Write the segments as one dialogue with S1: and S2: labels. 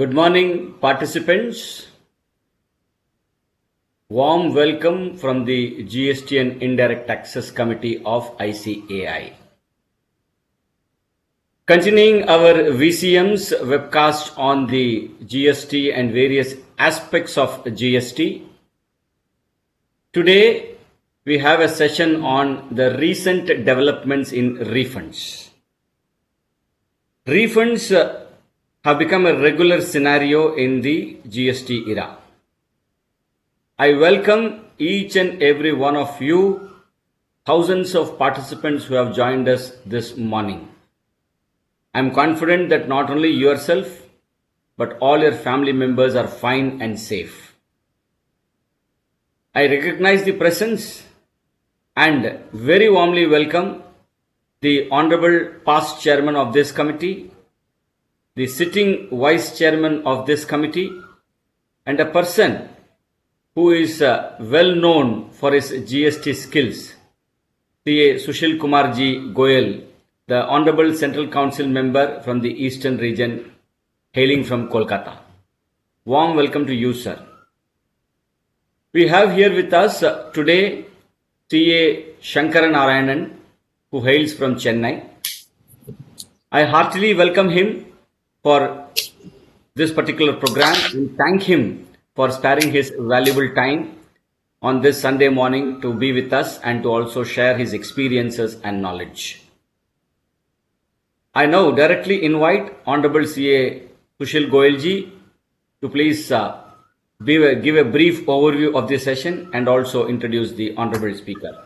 S1: Good morning, participants. Warm welcome from the GST and Indirect Taxes Committee of ICAI. Continuing our VCM's webcast on the GST and various aspects of GST, today we have a session on the recent developments in refunds. Refunds have become a regular scenario in the GST era. I welcome each and every one of you, thousands of participants who have joined us this morning. I am confident that not only yourself, but all your family members are fine and safe. I recognize the presence and very warmly welcome the Honorable past Chairman of this committee, the sitting Vice Chairman of this committee, and a person who is well known for his GST skills, CA Sushil Kumar Ji Goyal, the Honorable Central Council member from the Eastern region, hailing from Kolkata. Warm welcome to you, sir. We have here with us today CA Shankara Narayanan, who hails from Chennai. I heartily welcome him for this particular program and thank him for sparing his valuable time on this Sunday morning to be with us and to also share his experiences and knowledge. I now directly invite Honorable CA Sushil Goyal Ji to please give a brief overview of this session and also introduce the Honorable Speaker.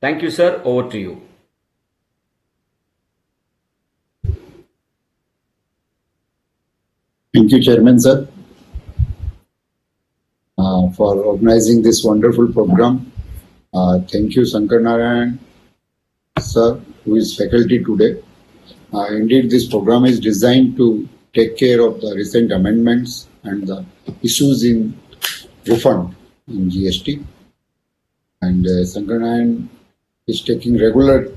S1: Thank you, sir. Over to you.
S2: Thank you, Chairman, sir, for organizing this wonderful program. Thank you, Shankar Narayan, sir, who is faculty today. Indeed, this program is designed to take care of the recent amendments and the issues in refund in GST. And Shankar Narayan is taking regular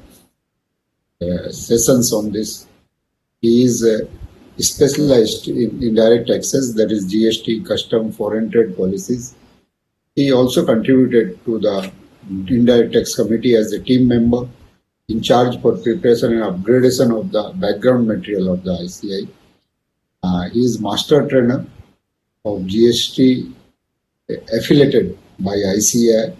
S2: sessions on this. He is specialized in indirect taxes, that is GST, custom, foreign trade policies. He also contributed to the Indirect Tax Committee as a team member in charge for preparation and upgradation of the background material of the ICAI. He is master trainer of GST affiliated by ICAI.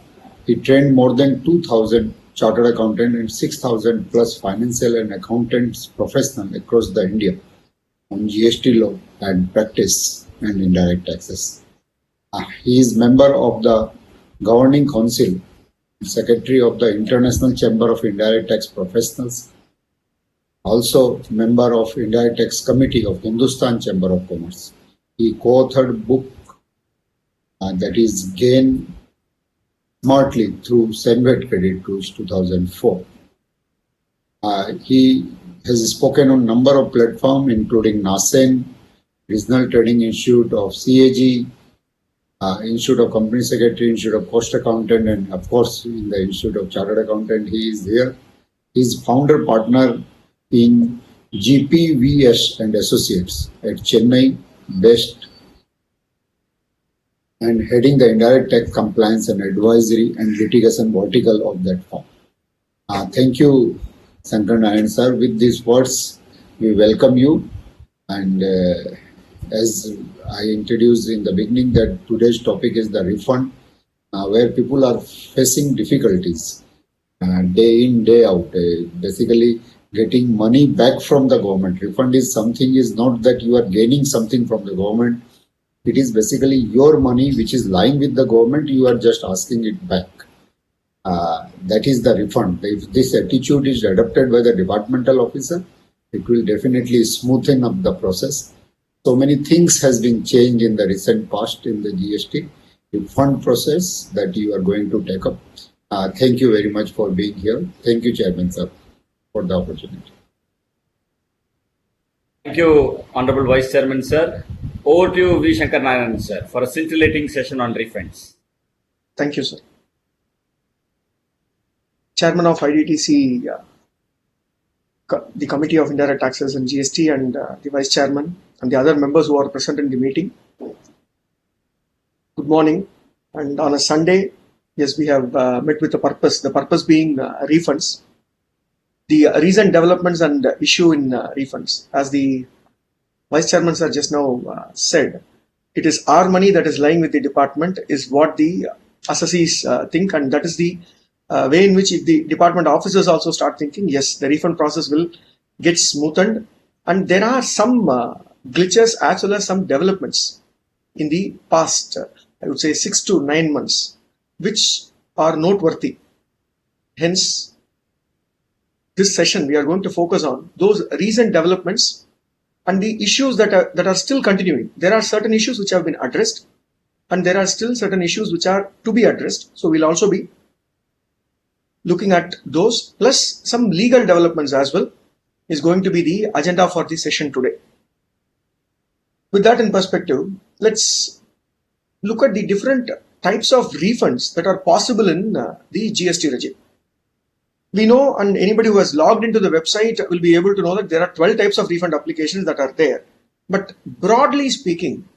S2: He trained more than 2,000 chartered accountants and 6,000 plus financial and accountants professionals across the India on GST law and practice and indirect taxes. He is member of the Governing Council, Secretary of the International Chamber of Indirect Tax Professionals, also member of Indirect Tax Committee of Hindustan Chamber of Commerce. He co-authored book that is Gain Smartly through Senvet Credit Tools 2004. He has spoken on number of platforms including NASEN, Regional Trading Institute of CAG, Institute of Company Secretary, Institute of Cost Accountant, and of course in the Institute of Chartered Accountant. He is here. He is founder partner in GPVS and Associates at Chennai based and heading the indirect tax compliance and advisory and litigation vertical of that firm. Thank you, Shankar Narayan sir. With these words, we welcome you. And as I introduced in the beginning, that today's topic is the refund, where people are facing difficulties day in, day out, basically getting money back from the government. Refund is something, is not that you are gaining something from the government. It is basically your money which is lying with the government, you are just asking it back. That is the refund. If this attitude is adopted by the departmental officer, it will definitely smoothen up the process. So many things has been changed in the recent past in the GST refund process that you are going to take up. Thank you very much for being here. Thank you, Chairman sir, for the opportunity.
S1: Thank you, Honorable Vice Chairman, sir. Over to you, V. Shankar Narayanan, sir, for a scintillating session on refunds.
S3: Thank you, sir. Chairman of IDTC the Committee of Indirect Taxes and GST and the Vice Chairman and the other members who are present in the meeting. Good morning. And on a Sunday, yes, we have met with the purpose being refunds. The recent developments and issue in refunds, as the Vice Chairman sir just now said, it is our money that is lying with the department is what the assessees think, and that is the way in which if the department officers also start thinking, yes, the refund process will get smoothened, and there are some glitches as well as some developments in the past, I would say 6 to 9 months, which are noteworthy. Hence, this session we are going to focus on those recent developments and the issues that are still continuing. There are certain issues which have been addressed, and there are still certain issues which are to be addressed. So we'll also be looking at those, plus some legal developments as well is going to be the agenda for the session today. With that in perspective, let's look at the different types of refunds that are possible in the GST regime. We know, and anybody who has logged into the website will be able to know that there are 12 types of refund applications that are there. But broadly speaking,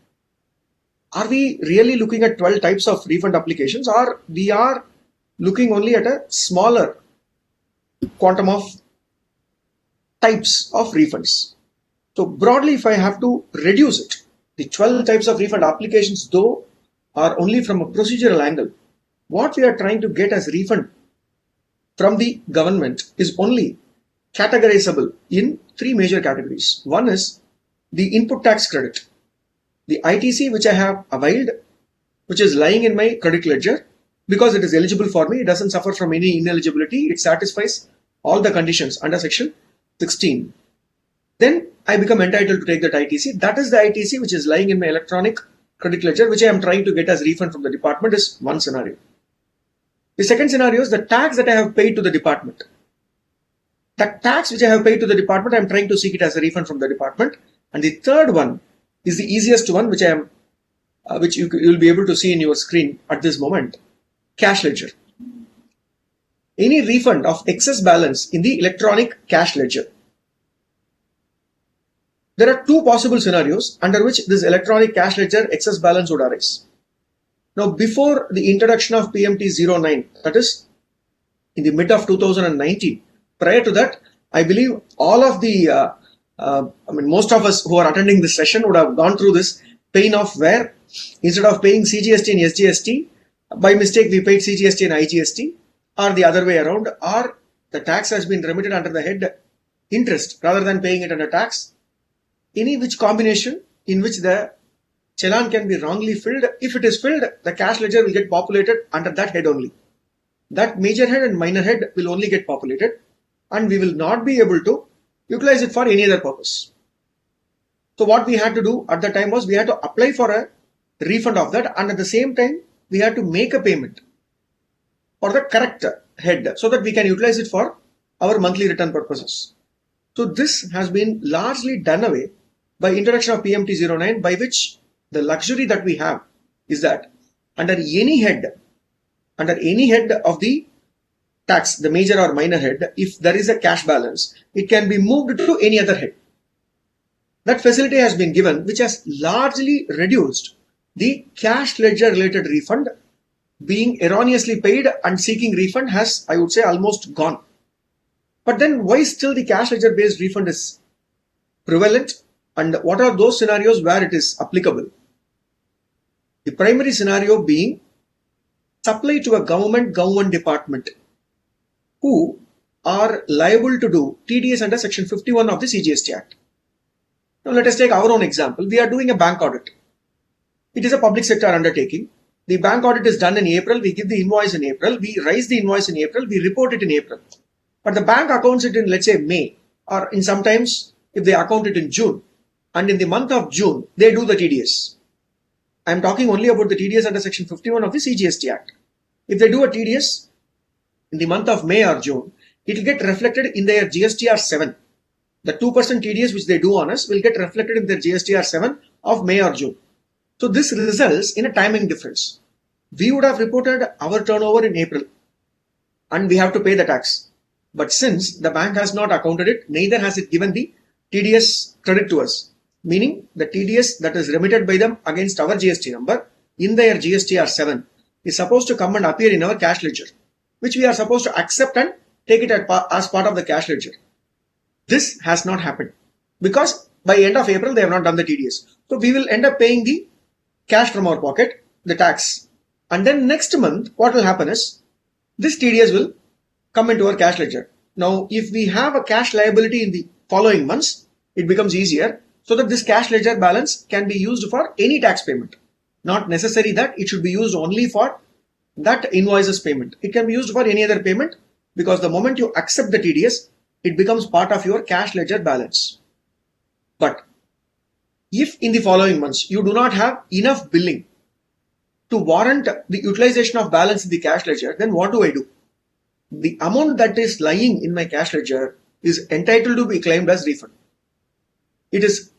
S3: are we really looking at 12 types of refund applications, or we are looking only at a smaller quantum of types of refunds? So broadly, if I have to reduce it, the 12 types of refund applications though are only from a procedural angle. What we are trying to get as refund from the government is only categorizable in 3 major categories. One is the input tax credit, the ITC which I have availed, which is lying in my credit ledger because it is eligible for me. It doesn't suffer from any ineligibility. It satisfies all the conditions under section 16. Then I become entitled to take that ITC. That is the ITC which is lying in my electronic credit ledger, which I am trying to get as refund from the department, is one scenario. The second scenario is the tax that I have paid to the department. That tax which I have paid to the department, I am trying to seek it as a refund from the department. And the third one is the easiest one, which you will be able to see in your screen at this moment: cash ledger. Any refund of excess balance in the electronic cash ledger. There are 2 possible scenarios under which this electronic cash ledger excess balance would arise. Now, before the introduction of PMT09, that is in the mid of 2019, prior to that, I believe all of the, most of us who are attending this session would have gone through this pain of where instead of paying CGST and SGST, by mistake we paid CGST and IGST, or the other way around, or the tax has been remitted under the head interest rather than paying it under tax. Any which combination in which the challan can be wrongly filled. If it is filled, the cash ledger will get populated under that head only. That major head and minor head will only get populated, and we will not be able to utilize it for any other purpose. So what we had to do at the time was we had to apply for a refund of that, and at the same time we had to make a payment for the correct head so that we can utilize it for our monthly return purposes. So this has been largely done away by introduction of PMT09, by which the luxury that we have is that under any head of the tax, the major or minor head, if there is a cash balance, it can be moved to any other head. That facility has been given, which has largely reduced the cash ledger related refund being erroneously paid, and seeking refund has, I would say, almost gone. But then why still the cash ledger based refund is prevalent, and what are those scenarios where it is applicable? The primary scenario being supply to a government department who are liable to do TDS under section 51 of the CGST Act. Now let us take our own example. We are doing a bank audit. It is a public sector undertaking. The bank audit is done in April. We give the invoice in April. We raise the invoice in April. We report it in April. But the bank accounts it in, let's say, May, or in sometimes if they account it in June. And in the month of June, they do the TDS. I'm talking only about the TDS under section 51 of the CGST Act. If they do a TDS in the month of May or June, it will get reflected in their GSTR 7. The 2% TDS which they do on us will get reflected in their GSTR 7 of May or June. So this results in a timing difference. We would have reported our turnover in April and we have to pay the tax. But since the bank has not accounted it, neither has it given the TDS credit to us, meaning the TDS that is remitted by them against our GST number in their GSTR 7 is supposed to come and appear in our cash ledger, which we are supposed to accept and take it as part of the cash ledger. This has not happened because by end of April, they have not done the TDS. So we will end up paying the cash from our pocket, the tax. And then next month, what will happen is this TDS will come into our cash ledger. Now, if we have a cash liability in the following months, it becomes easier so that this cash ledger balance can be used for any tax payment. Not necessary that it should be used only for that invoices payment. It can be used for any other payment because the moment you accept the TDS, it becomes part of your cash ledger balance. But if in the following months you do not have enough billing to warrant the utilization of balance in the cash ledger, then what do? The amount that is lying in my cash ledger is entitled to be claimed as refund. It is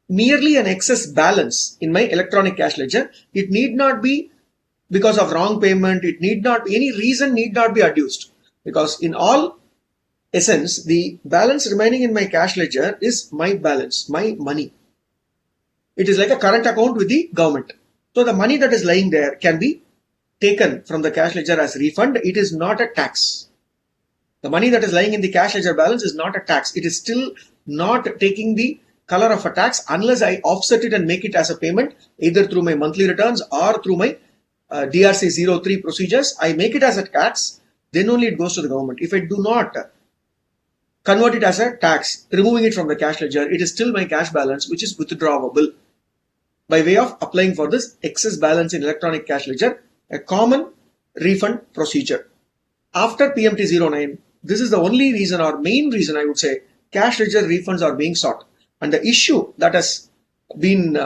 S3: merely an excess balance in my electronic cash ledger. It need not be because of wrong payment. It need not, any reason need not be adduced, because in all essence, the balance remaining in my cash ledger is my balance, my money. It is like a current account with the government. So the money that is lying there can be taken from the cash ledger as refund. It is not a tax. The money that is lying in the cash ledger balance is not a tax. It is still not taking the color of a tax unless I offset it and make it as a payment either through my monthly returns or through my DRC 03 procedures. I make it as a tax, then only it goes to the government. If I do not convert it as a tax, removing it from the cash ledger, it is still my cash balance which is withdrawable by way of applying for this excess balance in electronic cash ledger, a common refund procedure. After PMT 09, this is the only reason or main reason I would say cash ledger refunds are being sought. And the issue that has been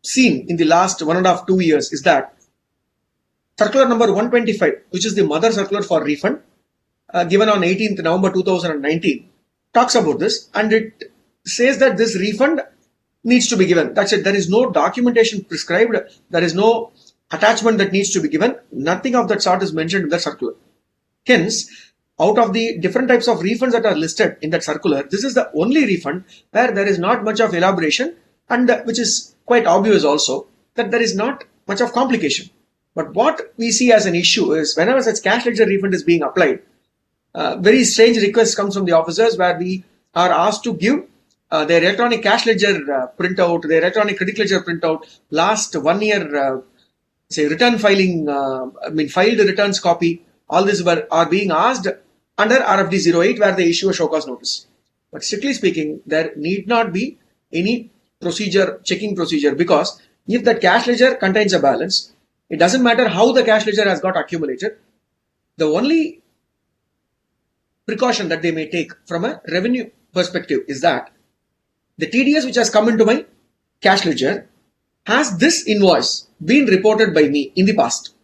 S3: seen in the last 1.5-2 years is that circular number 125, which is the mother circular for refund, given on 18th November 2019, talks about this, and it says that this refund needs to be given. That's it. There is no documentation prescribed. There is no attachment that needs to be given. Nothing of that sort is mentioned in the circular. Hence, out of the different types of refunds that are listed in that circular, this is the only refund where there is not much of elaboration, and which is quite obvious also that there is not much of complication. But what we see as an issue is whenever such cash ledger refund is being applied, very strange requests comes from the officers where we are asked to give their electronic cash ledger printout, their electronic credit ledger printout, last 1 year say return filing, filed returns copy. All these are being asked under RFD 08 where they issue a show cause notice. But strictly speaking, there need not be any checking procedure, because if that cash ledger contains a balance, it doesn't matter how the cash ledger has got accumulated. The only precaution that they may take from a revenue perspective is that the TDS which has come into my cash ledger, has this invoice been reported by me in the past?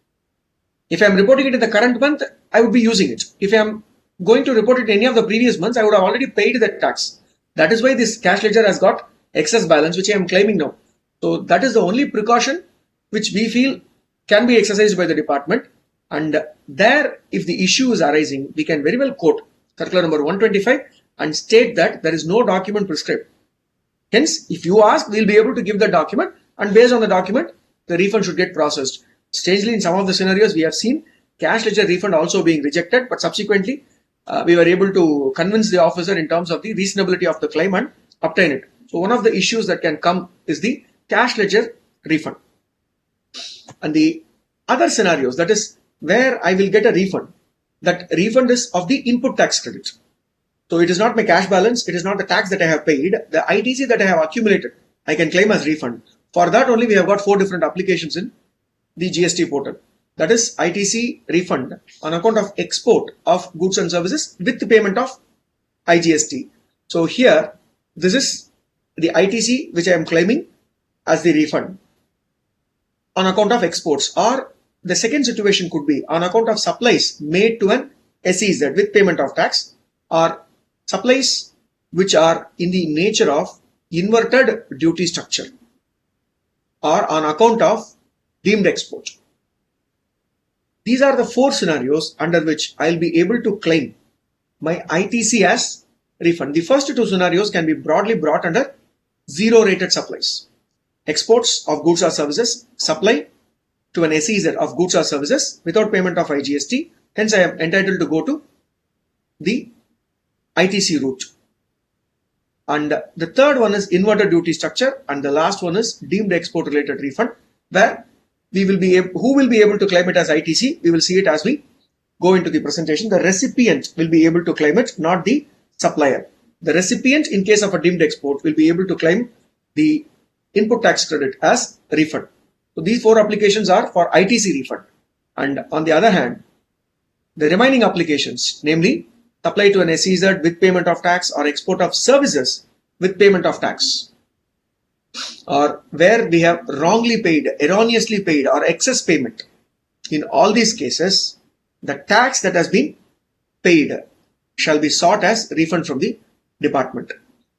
S3: If I am reporting it in the current month, I would be using it. If I am going to report it in any of the previous months, I would have already paid the tax. That is why this cash ledger has got excess balance, which I am claiming now. So that is the only precaution which we feel can be exercised by the department. And there, if the issue is arising, we can very well quote circular number 125 and state that there is no document prescribed. Hence, if you ask, we'll be able to give the document, and based on the document, the refund should get processed. Strangely, in some of the scenarios, we have seen cash ledger refund also being rejected, but subsequently, we were able to convince the officer in terms of the reasonability of the claim and obtain it. So one of the issues that can come is the cash ledger refund. And the other scenarios, that is where I will get a refund, that refund is of the input tax credit. So it is not my cash balance, it is not the tax that I have paid, the ITC that I have accumulated, I can claim as refund. For that only we have got 4 different applications in the GST portal. That is ITC refund on account of export of goods and services with the payment of IGST. So here, this is the ITC which I am claiming as the refund on account of exports. Or the second situation could be on account of supplies made to an SEZ with payment of tax, or supplies which are in the nature of inverted duty structure, or on account of deemed export. these are the 4 scenarios under which I'll be able to claim my ITC as refund. The first 2 scenarios can be broadly brought under zero rated supplies. Exports of goods or services, supply to an SEZ of goods or services without payment of IGST. Hence, I am entitled to go to the ITC route. And the third one is inverted duty structure, and the last one is deemed export related refund, where we will be able, who will be able to claim it as ITC? We will see it as we go into the presentation. The recipient will be able to claim it, not the supplier. The recipient, in case of a deemed export, will be able to claim the input tax credit as refund. So these 4 applications are for ITC refund. And on the other hand, the remaining applications, namely supply to an SEZ with payment of tax or export of services with payment of tax, or where we have wrongly paid, erroneously paid, or excess payment. In all these cases, the tax that has been paid shall be sought as refund from the department.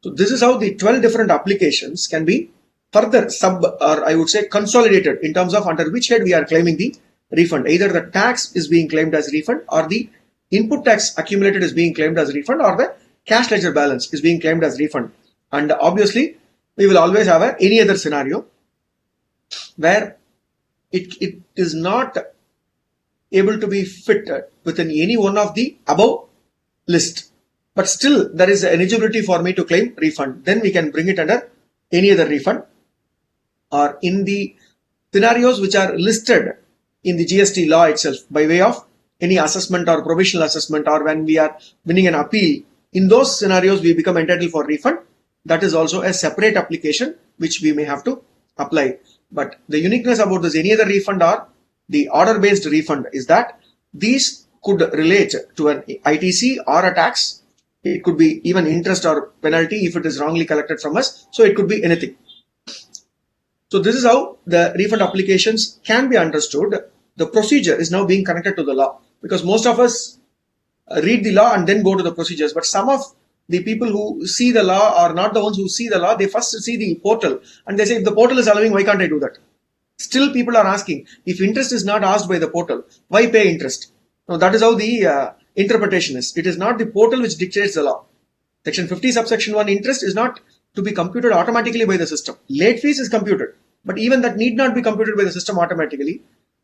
S3: So this is how the 12 different applications can be further or I would say consolidated in terms of under which head we are claiming the refund. Either the tax is being claimed as refund, or the input tax accumulated is being claimed as refund, or the cash ledger balance is being claimed as refund. And obviously, we will always have any other scenario where it is not able to be fit within any one of the above list, but still there is eligibility for me to claim refund. Then we can bring it under any other refund, or in the scenarios which are listed in the GST law itself by way of any assessment or provisional assessment, or when we are winning an appeal. In those scenarios, we become entitled for refund. That is also a separate application which we may have to apply. But the uniqueness about this any other refund or the order based refund is that these could relate to an ITC or a tax. It could be even interest or penalty if it is wrongly collected from us. So it could be anything. So this is how the refund applications can be understood. The procedure is now being connected to the law, because most of us read the law and then go to the procedures. But some of the people who see the law are not the ones who see the law. They first see the portal and they say, if the portal is allowing, why can't I do that? Still people are asking, if interest is not asked by the portal, why pay interest? Now that is how the interpretation is. It is not the portal which dictates the law. Section 50 subsection 1 interest is not to be computed automatically by the system. Late fees is computed, but even that need not be computed by the system automatically.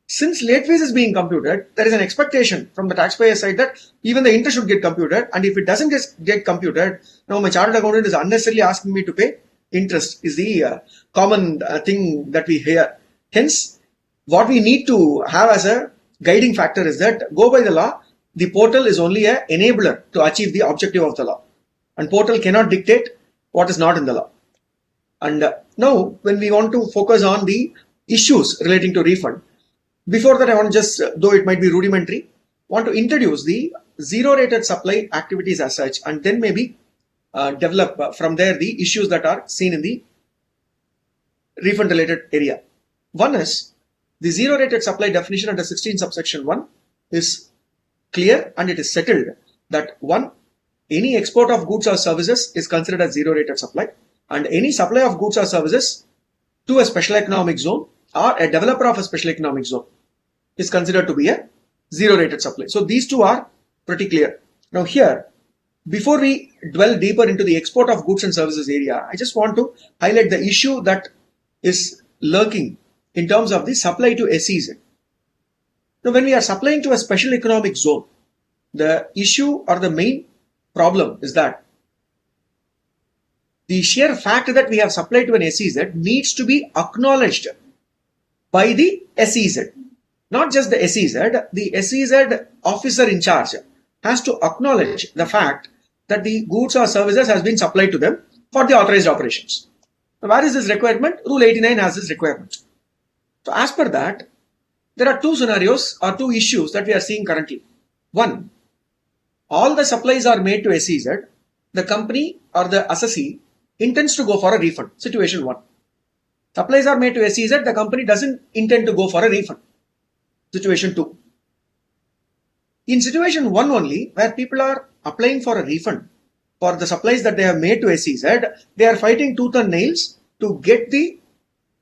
S3: Since late fees is being computed, there is an expectation from the taxpayer side that even the interest should get computed, and if it doesn't get computed, now my chartered accountant is unnecessarily asking me to pay interest, is the common thing that we hear. Hence, what we need to have as a guiding factor is that go by the law. The portal is only an enabler to achieve the objective of the law, and portal cannot dictate what is not in the law. And now when we want to focus on the issues relating to refund, before that I want to just, though it might be rudimentary, want to introduce the zero rated supply activities as such, and then maybe develop from there the issues that are seen in the refund related area. One is the zero rated supply definition under 16 subsection 1 is clear, and it is settled that 1, any export of goods or services is considered as zero rated supply, and any supply of goods or services to a special economic zone or a developer of a special economic zone is considered to be a zero rated supply. So these two are pretty clear. Now here, before we dwell deeper into the export of goods and services area, I just want to highlight the issue that is lurking in terms of the supply to SEZ. Now when we are supplying to a special economic zone, the issue or the main problem is that the sheer fact that we have supplied to an SEZ needs to be acknowledged by the SEZ. Not just the SEZ officer in charge has to acknowledge the fact that the goods or services has been supplied to them for the authorized operations. Now, where is this requirement? Rule 89 has this requirement. So as per that, there are two scenarios or two issues that we are seeing currently. One, all the supplies are made to SEZ, the company or the assessee intends to go for a refund. Situation 1. Supplies are made to SEZ, the company doesn't intend to go for a refund. Situation 2. In situation 1 only, where people are applying for a refund for the supplies that they have made to SEZ, they are fighting tooth and nails to get the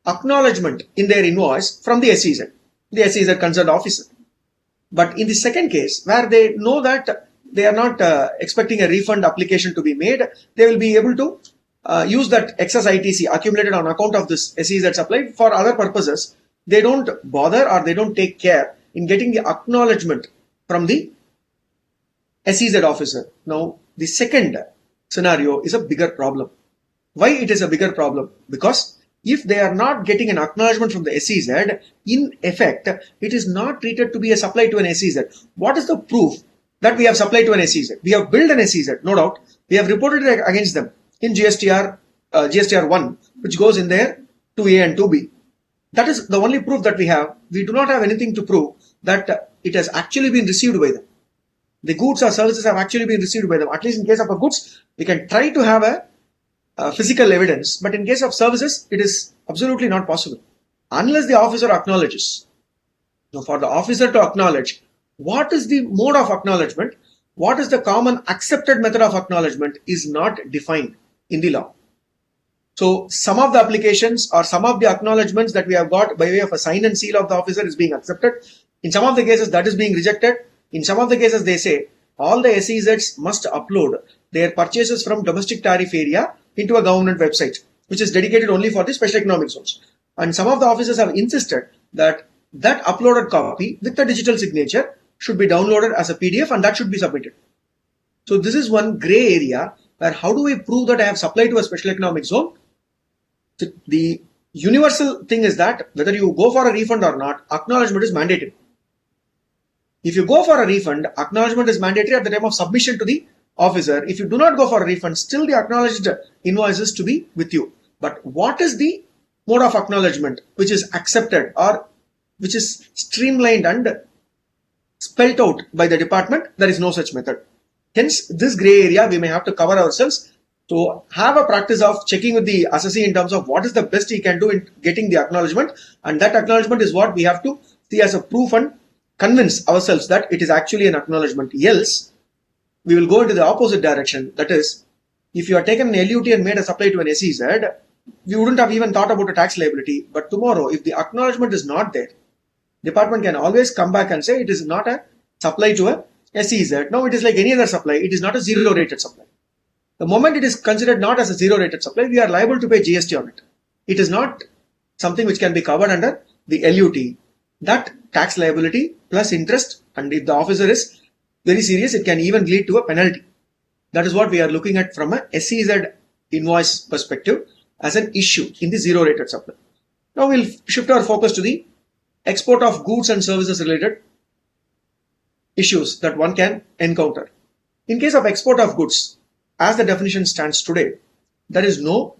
S3: acknowledgement in their invoice from the SEZ concerned officer. But in the second case, where they know that they are not expecting a refund application to be made, they will be able to use that excess ITC accumulated on account of this SEZ supply for other purposes. They don't bother or they don't take care in getting the acknowledgement from the SEZ officer. Now, the second scenario is a bigger problem. Why it is a bigger problem? Because if they are not getting an acknowledgement from the SEZ, in effect, it is not treated to be a supply to an SEZ. What is the proof that we have supplied to an SEZ? We have billed an SEZ, no doubt. We have reported it against them in GSTR 1, which goes in there 2A and 2B. That is the only proof that we have. We do not have anything to prove that it has actually been received by them. The goods or services have actually been received by them. At least in case of a goods, we can try to have a physical evidence, but in case of services, it is absolutely not possible unless the officer acknowledges. Now, for the officer to acknowledge, what is the mode of acknowledgement, what is the common accepted method of acknowledgement is not defined in the law. So some of the applications or some of the acknowledgements that we have got by way of a sign and seal of the officer is being accepted. In some of the cases, that is being rejected. In some of the cases, they say all the SEZs must upload their purchases from domestic tariff area into a government website, which is dedicated only for the special economic zones. And some of the officers have insisted that that uploaded copy with the digital signature should be downloaded as a PDF and that should be submitted. So this is one gray area where how do we prove that I have supplied to a special economic zone? The universal thing is that whether you go for a refund or not, acknowledgement is mandatory. If you go for a refund, acknowledgement is mandatory at the time of submission to the officer. If you do not go for a refund, still the acknowledged invoice is to be with you. But what is the mode of acknowledgement which is accepted or which is streamlined and spelt out by the department? There is no such method. Hence, this gray area we may have to cover ourselves to have a practice of checking with the assessee in terms of what is the best he can do in getting the acknowledgement, and that acknowledgement is what we have to see as a proof and convince ourselves that it is actually an acknowledgement. Else, we will go into the opposite direction. That is, if you are taken an LUT and made a supply to an SEZ, we wouldn't have even thought about a tax liability. But tomorrow, if the acknowledgement is not there, department can always come back and say it is not a supply to a SEZ. No, it is like any other supply. It is not a zero rated supply. The moment it is considered not as a zero rated supply, we are liable to pay GST on it. It is not something which can be covered under the LUT. That tax liability plus interest, and if the officer is very serious, it can even lead to a penalty. That is what we are looking at from a SEZ invoice perspective as an issue in the zero rated supply. Now we'll shift our focus to the export of goods and services related issues that one can encounter. In case of export of goods, as the definition stands today, there is no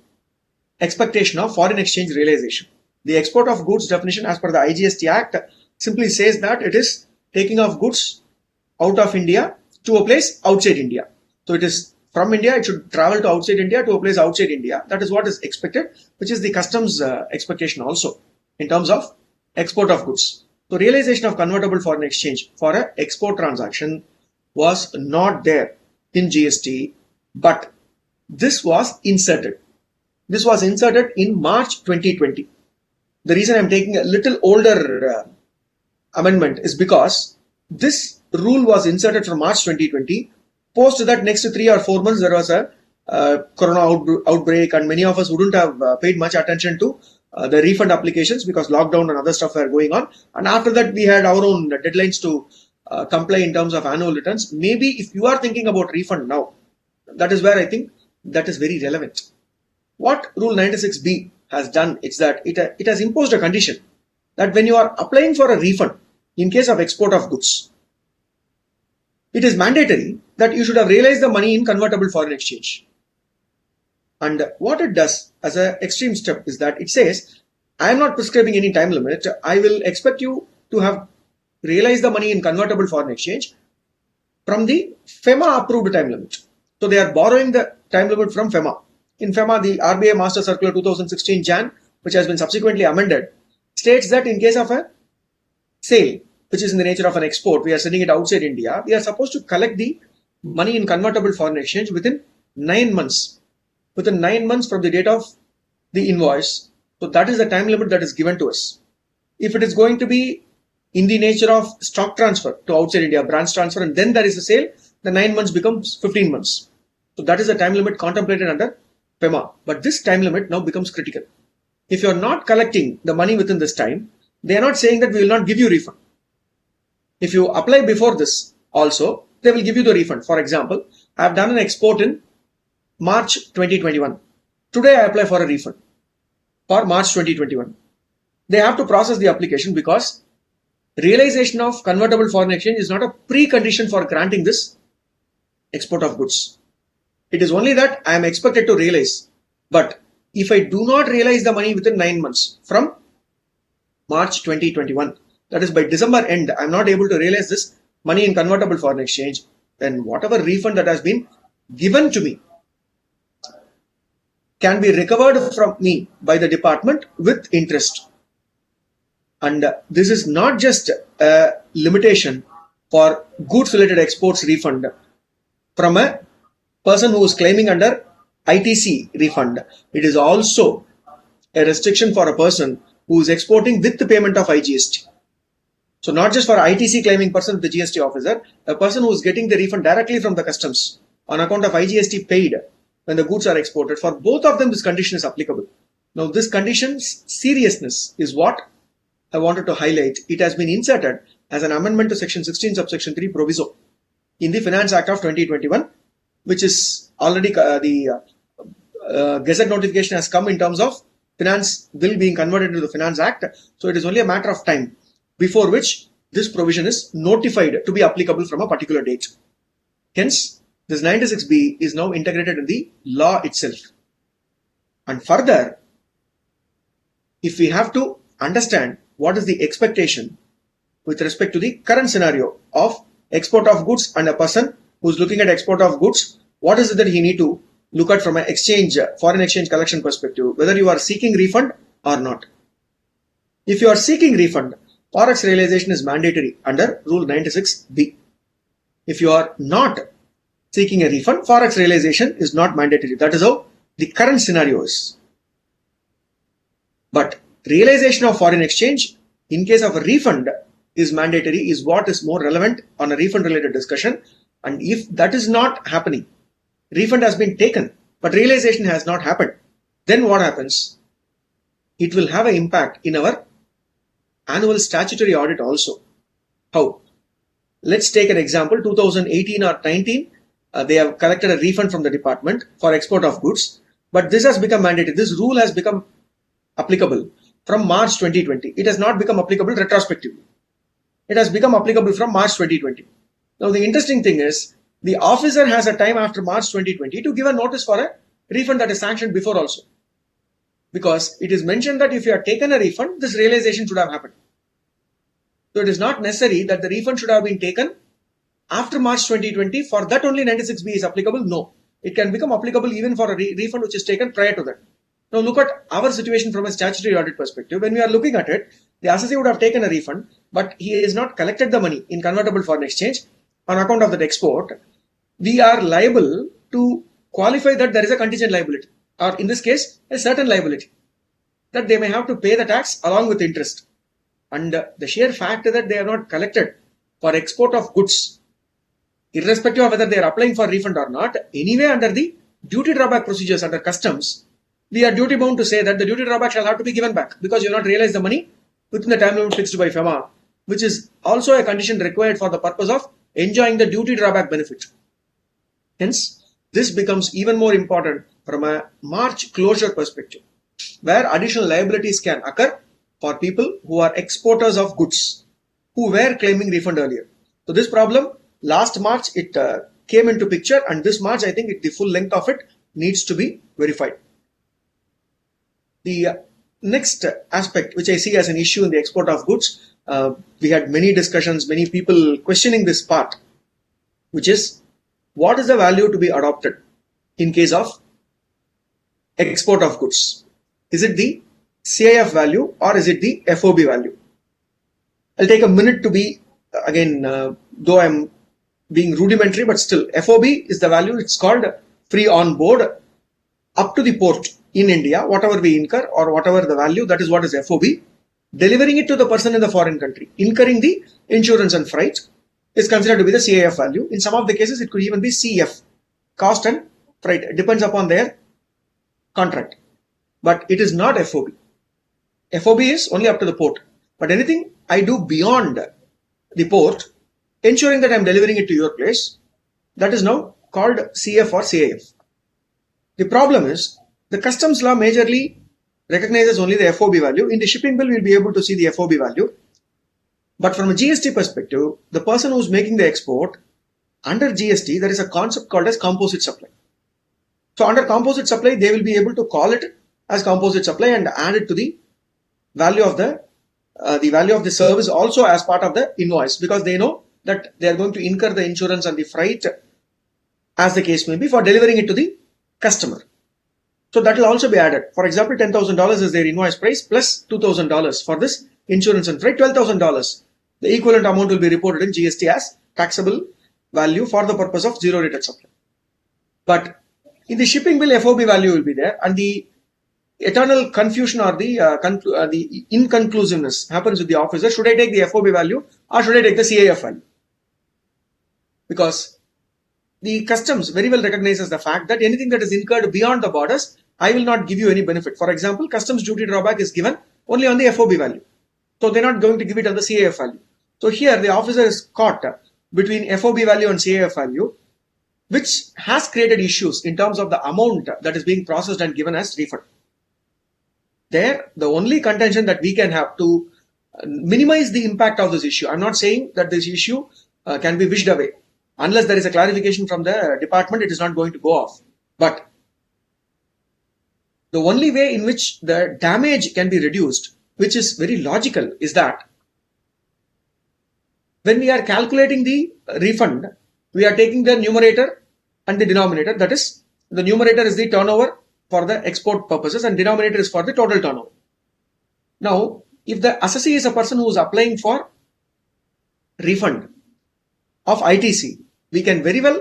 S3: expectation of foreign exchange realization. The export of goods definition as per the IGST Act simply says that it is taking of goods out of India to a place outside India. So it is from India, it should travel to outside India to a place outside India. That is what is expected, which is the customs expectation also in terms of export of goods. So realization of convertible foreign exchange for an export transaction was not there in GST, but this was inserted. This was inserted in March 2020. The reason I'm taking a little older amendment is because this rule was inserted from March 2020. Post that, next 3 or 4 months, there was a corona outbreak, and many of us wouldn't have paid much attention to the refund applications because lockdown and other stuff were going on. And after that, we had our own deadlines to comply in terms of annual returns. Maybe if you are thinking about refund now, that is where I think that is very relevant. What Rule 96B has done is that it has imposed a condition that when you are applying for a refund in case of export of goods, it is mandatory that you should have realized the money in convertible foreign exchange. And what it does as an extreme step is that it says, I am not prescribing any time limit. I will expect you to have realized the money in convertible foreign exchange from the FEMA approved time limit. So they are borrowing the time limit from FEMA. In FEMA, the RBI Master Circular 2016 Jan, which has been subsequently amended, states that in case of a sale, which is in the nature of an export, we are sending it outside India, we are supposed to collect the money in convertible foreign exchange within 9 months. Within 9 months from the date of the invoice. So that is the time limit that is given to us. If it is going to be in the nature of stock transfer to outside India, branch transfer, and then there is a sale, the 9 months becomes 15 months. So that is the time limit contemplated under FEMA. But this time limit now becomes critical. If you are not collecting the money within this time, they are not saying that we will not give you refund. If you apply before this also, they will give you the refund. For example, I have done an export in March 2021. Today I apply for a refund for March 2021. They have to process the application because realization of convertible foreign exchange is not a precondition for granting this export of goods. It is only that I am expected to realize. But if I do not realize the money within 9 months from March 2021, that is by December end, I am not able to realize this money in convertible foreign exchange, then whatever refund that has been given to me can be recovered from me by the department with interest. And this is not just a limitation for goods related exports refund from a person who is claiming under ITC refund. It is also a restriction for a person who is exporting with the payment of IGST. So not just for ITC claiming person, the GST officer, a person who is getting the refund directly from the customs on account of IGST paid when the goods are exported, for both of them this condition is applicable. Now this condition's seriousness is what I wanted to highlight. It has been inserted as an amendment to section 16 subsection 3 proviso in the Finance Act of 2021, which is already the Gazette notification has come in terms of finance bill being converted into the Finance Act. So it is only a matter of time before which this provision is notified to be applicable from a particular date. Hence, this 96B is now integrated in the law itself. And further, if we have to understand what is the expectation with respect to the current scenario of export of goods and a person who is looking at export of goods, what is it that he need to look at from an exchange, foreign exchange collection perspective, whether you are seeking refund or not. If you are seeking refund, Forex realization is mandatory under Rule 96B. If you are not seeking a refund, Forex realization is not mandatory. That is how the current scenario is. But realization of foreign exchange in case of a refund is mandatory is what is more relevant on a refund related discussion. And if that is not happening, refund has been taken, but realization has not happened, then what happens? It will have an impact in our annual statutory audit also. How? Let's take an example, 2018 or 19, they have collected a refund from the department for export of goods, but this has become mandatory. This rule has become applicable from March 2020. It has not become applicable retrospectively. It has become applicable from March 2020. Now the interesting thing is, the officer has a time after March 2020 to give a notice for a refund that is sanctioned before also. Because it is mentioned that if you have taken a refund, this realization should have happened. So it is not necessary that the refund should have been taken after March 2020. For that only 96B is applicable. No, it can become applicable even for a refund which is taken prior to that. Now look at our situation from a statutory audit perspective. When we are looking at it, the assessee would have taken a refund, but he has not collected the money in convertible foreign exchange on account of that export. We are liable to qualify that there is a contingent liability, or in this case, a certain liability, that they may have to pay the tax along with interest. And the sheer fact that they are not collected for export of goods, irrespective of whether they are applying for refund or not, anyway under the duty drawback procedures under customs, we are duty bound to say that the duty drawback shall have to be given back because you have not realized the money within the time limit fixed by FEMA, which is also a condition required for the purpose of enjoying the duty drawback benefit. Hence, this becomes even more important from a March closure perspective, where additional liabilities can occur for people who are exporters of goods who were claiming refund earlier. So this problem, last March it came into picture, and this March I think the full length of it needs to be verified. The next aspect which I see as an issue in the export of goods, we had many discussions, many people questioning this part, which is what is the value to be adopted in case of export of goods? Is it the CIF value or is it the FOB value? I'll take a minute to be, again, though I'm being rudimentary, but still, FOB is the value. It's called free on board up to the port in India, whatever we incur or whatever the value, that is what is FOB. delivering it to the person in the foreign country, incurring the insurance and freight, is considered to be the CAF value. In some of the cases, it could even be CF, cost and freight. It depends upon their contract. But it is not FOB. FOB is only up to the port. But anything I do beyond the port, ensuring that I'm delivering it to your place, that is now called CF or CAF. The problem is the customs law majorly recognizes only the FOB value. In the shipping bill, we'll be able to see the FOB value. But from a GST perspective, the person who's making the export, under GST, there is a concept called as composite supply. So under composite supply, they will be able to call it as composite supply and add it to the value of the service also as part of the invoice, because they know that they are going to incur the insurance and the freight, as the case may be, for delivering it to the customer. So that will also be added. For example, $10,000 is their invoice price plus $2,000 for this insurance and freight, $12,000. The equivalent amount will be reported in GST as taxable value for the purpose of zero rated supply. But in the shipping bill, FOB value will be there, and the eternal confusion or the inconclusiveness happens with the officer. Should I take the FOB value or should I take the CAF value? Because the customs very well recognizes the fact that anything that is incurred beyond the borders, I will not give you any benefit. For example, customs duty drawback is given only on the FOB value. So they're not going to give it on the CAF value. So here the officer is caught between FOB value and CAF value, which has created issues in terms of the amount that is being processed and given as refund. There, the only contention that we can have to minimize the impact of this issue, I'm not saying that this issue can be wished away. Unless there is a clarification from the department, it is not going to go off. But the only way in which the damage can be reduced, which is very logical, is that when we are calculating the refund, we are taking the numerator and the denominator. That is, the numerator is the turnover for the export purposes and denominator is for the total turnover. Now, if the assessee is a person who is applying for refund of ITC, we can very well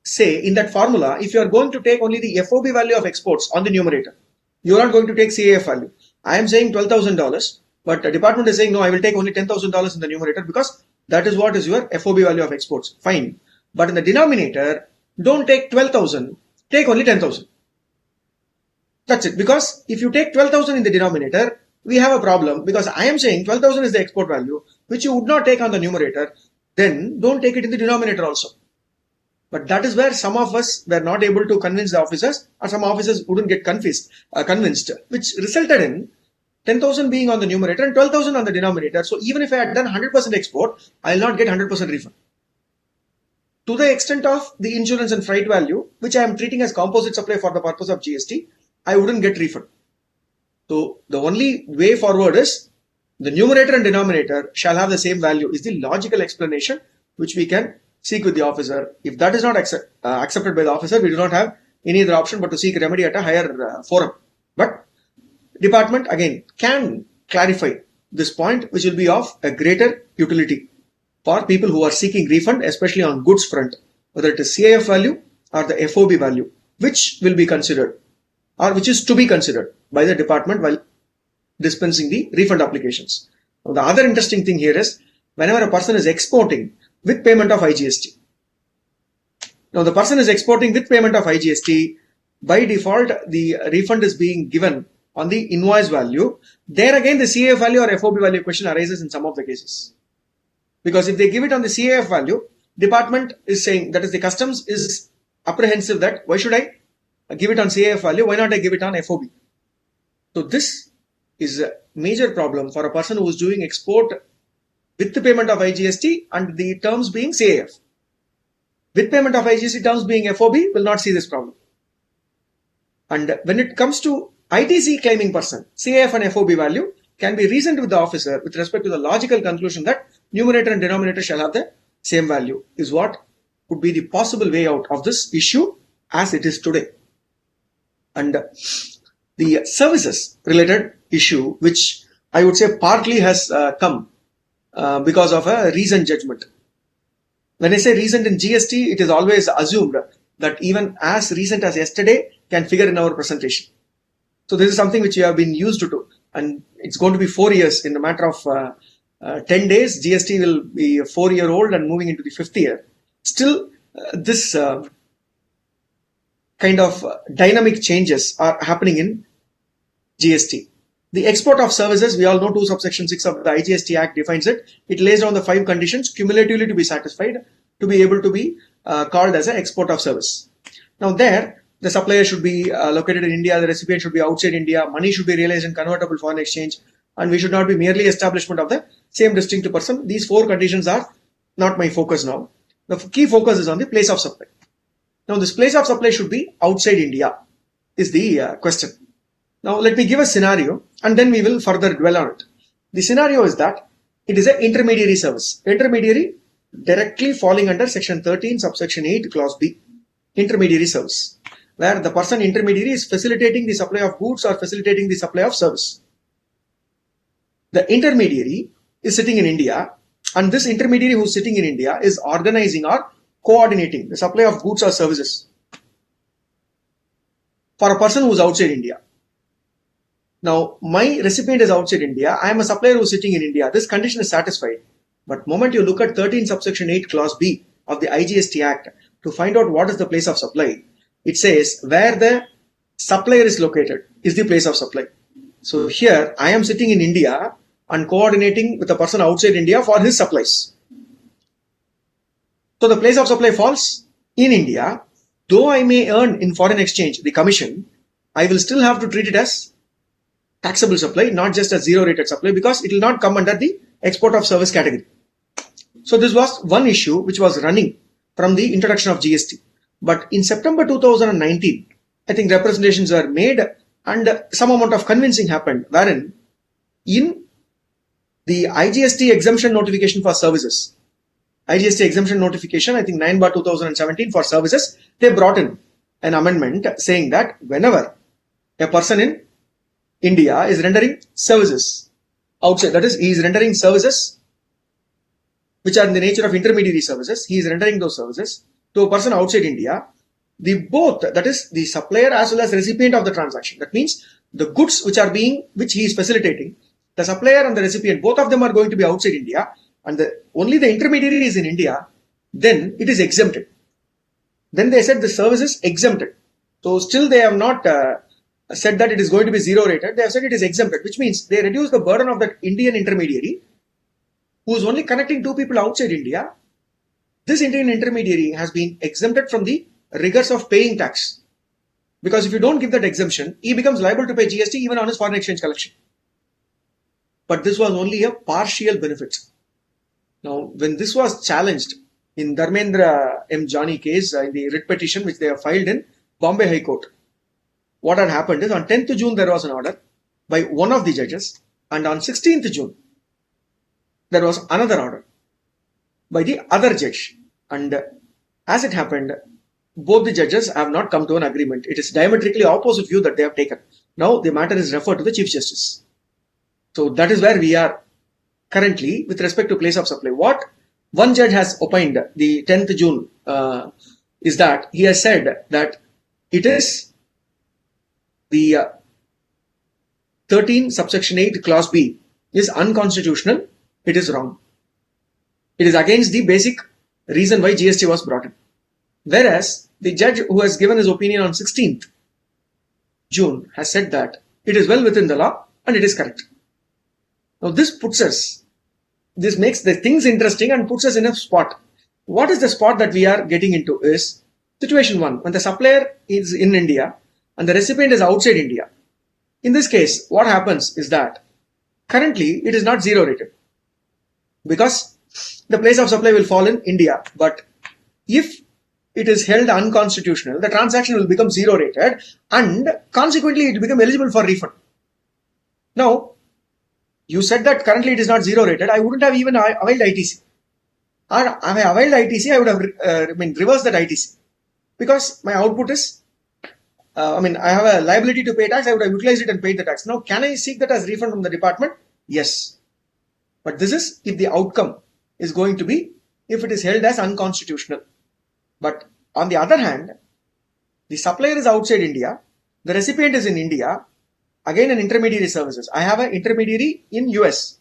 S3: say in that formula, if you are going to take only the FOB value of exports on the numerator, you are not going to take CAF value. I am saying $12,000, but the department is saying, no, I will take only $10,000 in the numerator because that is what is your FOB value of exports. Fine. But in the denominator, don't take 12,000, take only 10,000. That's it. Because if you take 12,000 in the denominator, we have a problem, because I am saying 12,000 is the export value, which you would not take on the numerator. Then don't take it in the denominator also. But that is where some of us were not able to convince the officers, or some officers wouldn't get convinced, which resulted in 10,000 being on the numerator and 12,000 on the denominator. So even if I had done 100% export, I will not get 100% refund. To the extent of the insurance and freight value, which I am treating as composite supply for the purpose of GST, I wouldn't get refund. So the only way forward is the numerator and denominator shall have the same value, is the logical explanation which we can seek with the officer. If that is not accepted by the officer, we do not have any other option but to seek remedy at a higher forum. But department again can clarify this point, which will be of a greater utility for people who are seeking refund, especially on goods front, whether it is CAF value or the FOB value, which will be considered or which is to be considered by the department while dispensing the refund applications. Now, the other interesting thing here is whenever a person is exporting with payment of IGST. Now, the person is exporting with payment of IGST, by default, the refund is being given on the invoice value. There again, the CAF value or FOB value question arises in some of the cases. Because if they give it on the CAF value, department is saying, that is the customs is apprehensive that why should I give it on CAF value? Why not I give it on FOB? So this is a major problem for a person who is doing export with the payment of IGST and the terms being CAF. With payment of IGST, terms being FOB, will not see this problem. And when it comes to ITC claiming person, CAF and FOB value can be reasoned with the officer with respect to the logical conclusion that numerator and denominator shall have the same value, is what would be the possible way out of this issue as it is today. And the services related issue, which I would say partly has come because of a reasoned judgment. When I say reasoned in GST, it is always assumed that even as recent as yesterday can figure in our presentation. So this is something which you have been used to. And it's going to be 4 years. In a matter of 10 days, GST will be a 4-year-old and moving into the 5th year. Still, this kind of dynamic changes are happening in GST. The export of services, we all know 2 subsection 6 of the IGST Act defines it. It lays down the 5 conditions cumulatively to be satisfied to be able to be called as an export of service. Now there, the supplier should be located in India, the recipient should be outside India, money should be realized in convertible foreign exchange, and we should not be merely establishment of the same distinct person. These 4 conditions are not my focus now. The key focus is on the place of supply. Now this place of supply should be outside India is the question. Now let me give a scenario and then we will further dwell on it. The scenario is that it is an intermediary service. Intermediary directly falling under section 13 subsection 8 clause B. Intermediary service, where the person intermediary is facilitating the supply of goods or facilitating the supply of service. The intermediary is sitting in India, and this intermediary who is sitting in India is organizing or coordinating the supply of goods or services for a person who is outside India. Now, my recipient is outside India. I am a supplier who is sitting in India. This condition is satisfied. But moment you look at 13 subsection 8 clause B of the IGST Act to find out what is the place of supply, it says where the supplier is located is the place of supply. So here I am sitting in India and coordinating with a person outside India for his supplies. So the place of supply falls in India. Though I may earn in foreign exchange the commission, I will still have to treat it as taxable supply, not just as zero rated supply, because it will not come under the export of service category. So this was one issue which was running from the introduction of GST. But in September 2019, I think representations were made and some amount of convincing happened, wherein in the IGST exemption notification for services, IGST exemption notification, I think 9/2017 for services, they brought in an amendment saying that whenever a person in India is rendering services outside, that is, he is rendering services which are in the nature of intermediary services, he is rendering those services to a person outside India, the both, that is the supplier as well as recipient of the transaction. That means the goods which he is facilitating, the supplier and the recipient, both of them are going to be outside India, and only the intermediary is in India, then it is exempted. Then they said the service is exempted. So still they have not said that it is going to be zero rated. They have said it is exempted, which means they reduce the burden of that Indian intermediary who is only connecting 2 people outside India. This Indian intermediary has been exempted from the rigors of paying tax. Because if you don't give that exemption, he becomes liable to pay GST even on his foreign exchange collection. But this was only a partial benefit. Now, when this was challenged in Dharmendra M. Johnny case, in the writ petition which they have filed in Bombay High Court, what had happened is on 10th June there was an order by one of the judges, and on 16th June there was another order by the other judge. And as it happened, both the judges have not come to an agreement. It is diametrically opposite view that they have taken. Now the matter is referred to the Chief Justice. So that is where we are currently with respect to place of supply. What one judge has opined the 10th June is that he has said that it is the 13 subsection 8 clause B is unconstitutional. It is wrong. It is against the basic reason why GST was brought in. Whereas the judge who has given his opinion on 16th June has said that it is well within the law and it is correct. Now this makes the things interesting and puts us in a spot. What is the spot that we are getting into is situation 1, when the supplier is in India and the recipient is outside India. In this case, what happens is that currently it is not zero rated because the place of supply will fall in India. But if it is held unconstitutional, the transaction will become zero rated and consequently it will become eligible for refund. Now, you said that currently it is not zero rated. I wouldn't have even availed ITC. Or if I availed ITC, I would have reversed that ITC. Because my output is, I have a liability to pay tax, I would have utilized it and paid the tax. Now, can I seek that as refund from the department? Yes. But this is if the outcome is going to be, if it is held as unconstitutional. But on the other hand, the supplier is outside India, the recipient is in India, again an intermediary services. I have an intermediary in US.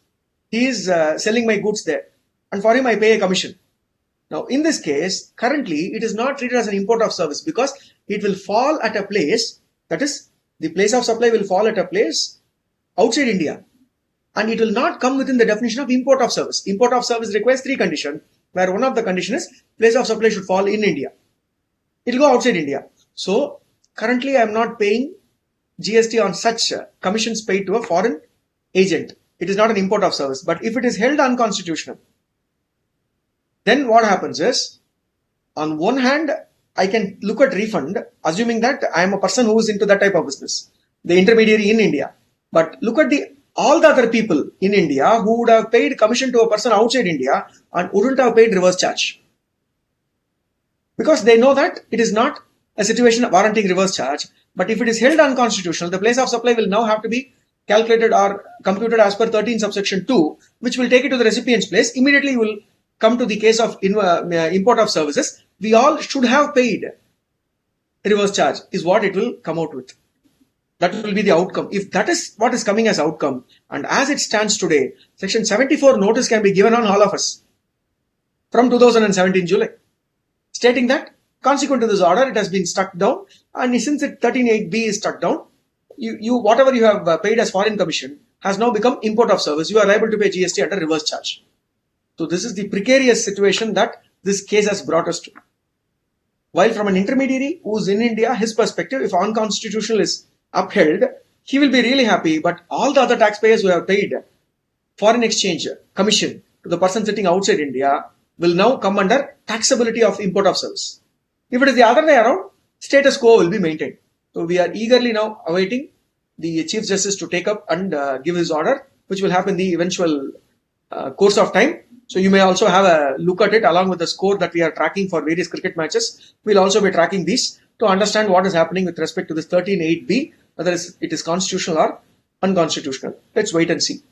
S3: He is selling my goods there, and for him I pay a commission. Now, in this case, currently it is not treated as an import of service because it will fall at a place, that is, the place of supply will fall at a place outside India, and it will not come within the definition of import of service. Import of service requires three conditions, where one of the conditions is place of supply should fall in India. It will go outside India. So, currently I am not paying GST on such commissions paid to a foreign agent. It is not an import of service. But if it is held unconstitutional, then what happens is, on one hand, I can look at refund, assuming that I am a person who is into that type of business, the intermediary in India. But look at all the other people in India who would have paid commission to a person outside India and wouldn't have paid reverse charge. Because they know that it is not a situation warranting reverse charge. But if it is held unconstitutional, the place of supply will now have to be calculated or computed as per 13 subsection 2, which will take it to the recipient's place. Immediately you will come to the case of import of services. We all should have paid reverse charge is what it will come out with. That will be the outcome. If that is what is coming as outcome, and as it stands today, section 74 notice can be given on all of us from 2017 July, stating that consequent to this order, it has been struck down, and since 13(8)(b) is struck down, you whatever you have paid as foreign commission has now become import of service. You are liable to pay GST under reverse charge. So this is the precarious situation that this case has brought us to. While from an intermediary who's in India, his perspective, if unconstitutional is upheld, he will be really happy, but all the other taxpayers who have paid foreign exchange commission to the person sitting outside India will now come under taxability of import of service. If it is the other way around, status quo will be maintained. So we are eagerly now awaiting the Chief Justice to take up and give his order, which will happen in the eventual course of time. So you may also have a look at it along with the score that we are tracking for various cricket matches. We'll also be tracking these to understand what is happening with respect to this 13(8)(b), whether it is constitutional or unconstitutional. Let's wait and see.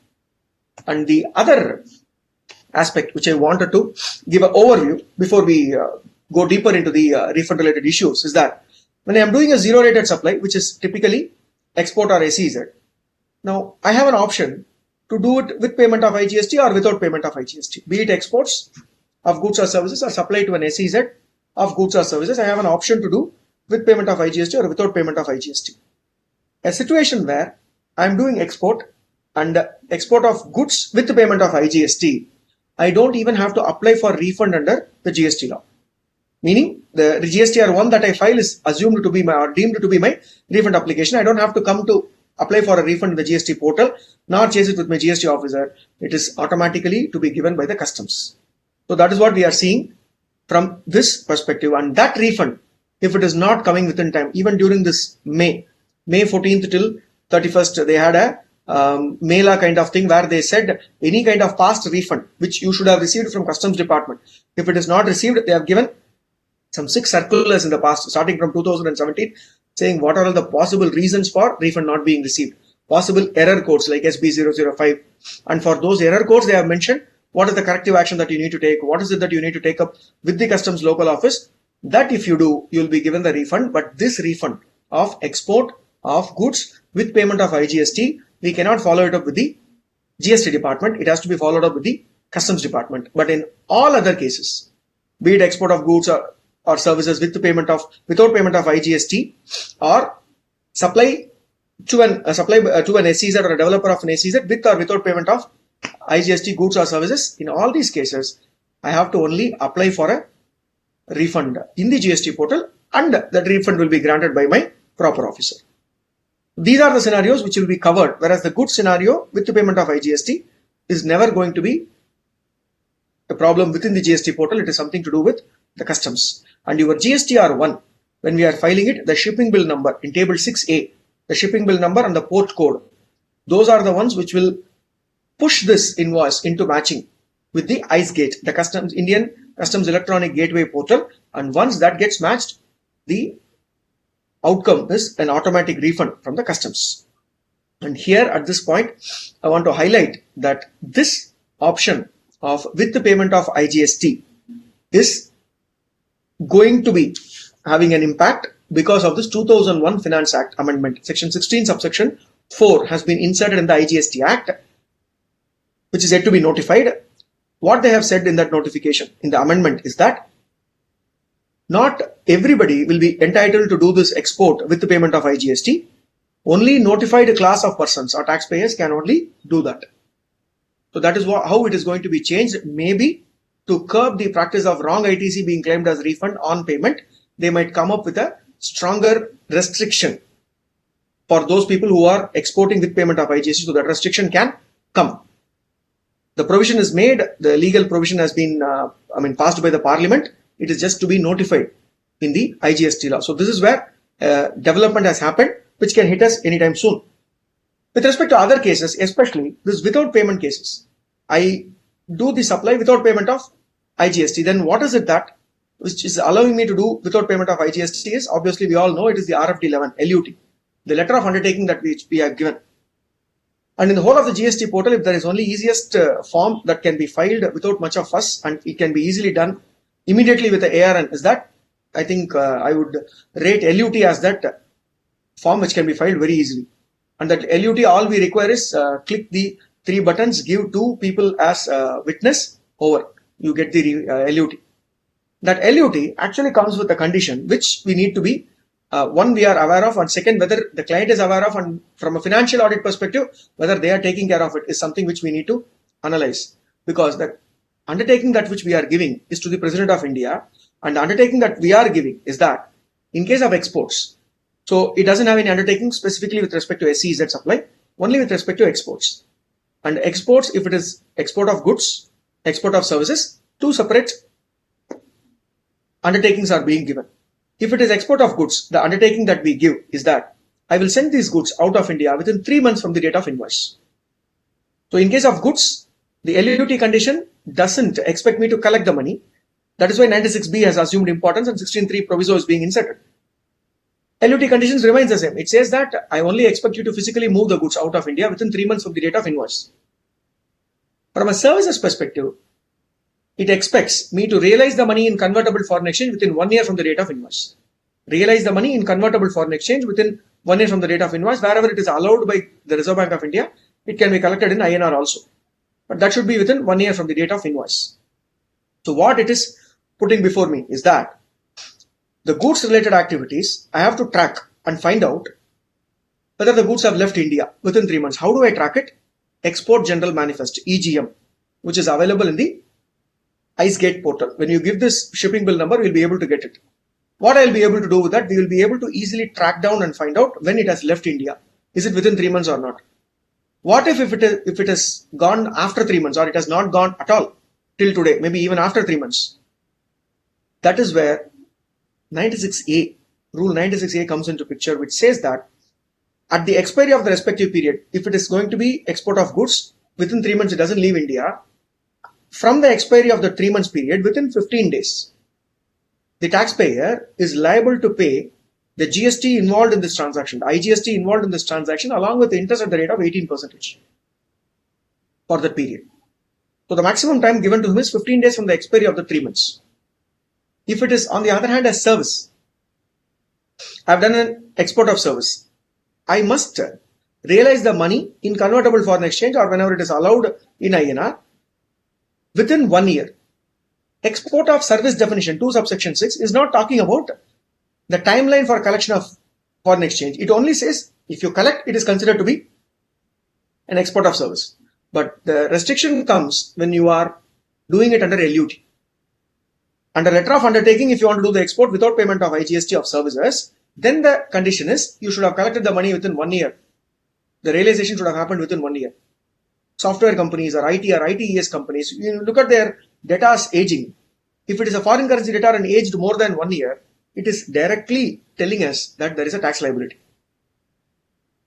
S3: And the other aspect which I wanted to give an overview before we go deeper into the refund related issues is that when I am doing a zero rated supply, which is typically export or SEZ, now I have an option to do it with payment of IGST or without payment of IGST. Be it exports of goods or services or supply to an SEZ of goods or services, I have an option to do with payment of IGST or without payment of IGST. A situation where I am doing export and export of goods with payment of IGST, I don't even have to apply for refund under the GST law. Meaning the GSTR 1 that I file is assumed to be my or deemed to be my refund application. I don't have to come to apply for a refund in the GST portal, nor chase it with my GST officer. It is automatically to be given by the customs. So that is what we are seeing from this perspective. And that refund, if it is not coming within time, even during this May 14th till 31st, they had a Mela kind of thing where they said any kind of past refund which you should have received from customs department, if it is not received, they have given some 6 circulars in the past, starting from 2017, saying what are all the possible reasons for refund not being received, possible error codes like SB005, and for those error codes they have mentioned what is the corrective action that you need to take, what is it that you need to take up with the customs local office, that if you do, you will be given the refund. But this refund of export of goods with payment of IGST, we cannot follow it up with the GST department, it has to be followed up with the customs department. But in all other cases, be it export of goods or services with payment of without payment of IGST, or supply to an SEZ or a developer of an SEZ with or without payment of IGST goods or services, in all these cases I have to only apply for a refund in the GST portal, and that refund will be granted by my proper officer. These are the scenarios which will be covered, whereas the goods scenario with the payment of IGST is never going to be a problem within the GST portal. It is something to do with the customs. And your GSTR 1, when we are filing it, the shipping bill number in table 6A, the shipping bill number and the port code, those are the ones which will push this invoice into matching with the ICEGate, the Indian Customs Electronic Gateway portal. And once that gets matched, the outcome is an automatic refund from the customs. And here at this point, I want to highlight that this option of with the payment of IGST is going to be having an impact because of this 2001 Finance Act Amendment, section 16 subsection 4 has been inserted in the IGST Act, which is yet to be notified. What they have said in that notification, in the amendment, is that not everybody will be entitled to do this export with the payment of IGST. Only notified class of persons or taxpayers can only do that. So that is how it is going to be changed. Maybe to curb the practice of wrong ITC being claimed as refund on payment, they might come up with a stronger restriction for those people who are exporting with payment of IGST, so that restriction can come. The provision is made, the legal provision has been passed by the parliament. It is just to be notified in the IGST law. So this is where development has happened, which can hit us anytime soon. With respect to other cases, especially this without payment cases, I do the supply without payment of IGST. Then what is it that which is allowing me to do without payment of IGST is, obviously we all know it is the RFD 11 LUT, the letter of undertaking that we have given. And in the whole of the GST portal, if there is only easiest form that can be filed without much of fuss and it can be easily done immediately with the ARN, is that I think I would rate LUT as that form which can be filed very easily. And that LUT, all we require is click the 3 buttons, give 2 people as witness, over. You get the LUT. That LUT actually comes with a condition which we need to be, one, we are aware of, and second, whether the client is aware of, and from a financial audit perspective, whether they are taking care of it is something which we need to analyze. Because the undertaking that which we are giving is to the President of India, and the undertaking that we are giving is that in case of exports, so it doesn't have any undertaking specifically with respect to SEZ supply, only with respect to exports. And exports, if it is export of goods, export of services, 2 separate undertakings are being given. If it is export of goods, the undertaking that we give is that I will send these goods out of India within 3 months from the date of invoice. So in case of goods, the LUT condition doesn't expect me to collect the money. That is why 96B has assumed importance and 16.3 proviso is being inserted. LUT conditions remains the same. It says that I only expect you to physically move the goods out of India within 3 months from the date of invoice. From a services perspective, it expects me to realize the money in convertible foreign exchange within 1 year from the date of invoice. Realize the money in convertible foreign exchange within 1 year from the date of invoice. Wherever it is allowed by the Reserve Bank of India, it can be collected in INR also. But that should be within 1 year from the date of invoice. So what it is putting before me is that the goods related activities, I have to track and find out whether the goods have left India within 3 months. How do I track it? Export General Manifest, EGM, which is available in the ICAI portal. When you give this shipping bill number, we'll be able to get it. What I'll be able to do with that, we will be able to easily track down and find out when it has left India. Is it within 3 months or not? What if it has gone after 3 months, or it has not gone at all till today, maybe even after 3 months? That is where 96A, rule 96A comes into picture, which says that at the expiry of the respective period, if it is going to be export of goods, within 3 months it doesn't leave India, from the expiry of the 3 months period, within 15 days, the taxpayer is liable to pay the GST involved in this transaction, the IGST involved in this transaction, along with the interest at the rate of 18% for that period. So the maximum time given to him is 15 days from the expiry of the 3 months. If it is, on the other hand, a service, I've done an export of service, I must realize the money in convertible foreign exchange or whenever it is allowed in INR within 1 year. Export of service definition 2 subsection 6 is not talking about the timeline for collection of foreign exchange. It only says if you collect, it is considered to be an export of service. But the restriction comes when you are doing it under LUT. Under letter of undertaking, if you want to do the export without payment of IGST of services, then the condition is you should have collected the money within 1 year. The realization should have happened within 1 year. Software companies or IT or ITES companies, you look at their data's aging. If it is a foreign currency data and aged more than 1 year, it is directly telling us that there is a tax liability.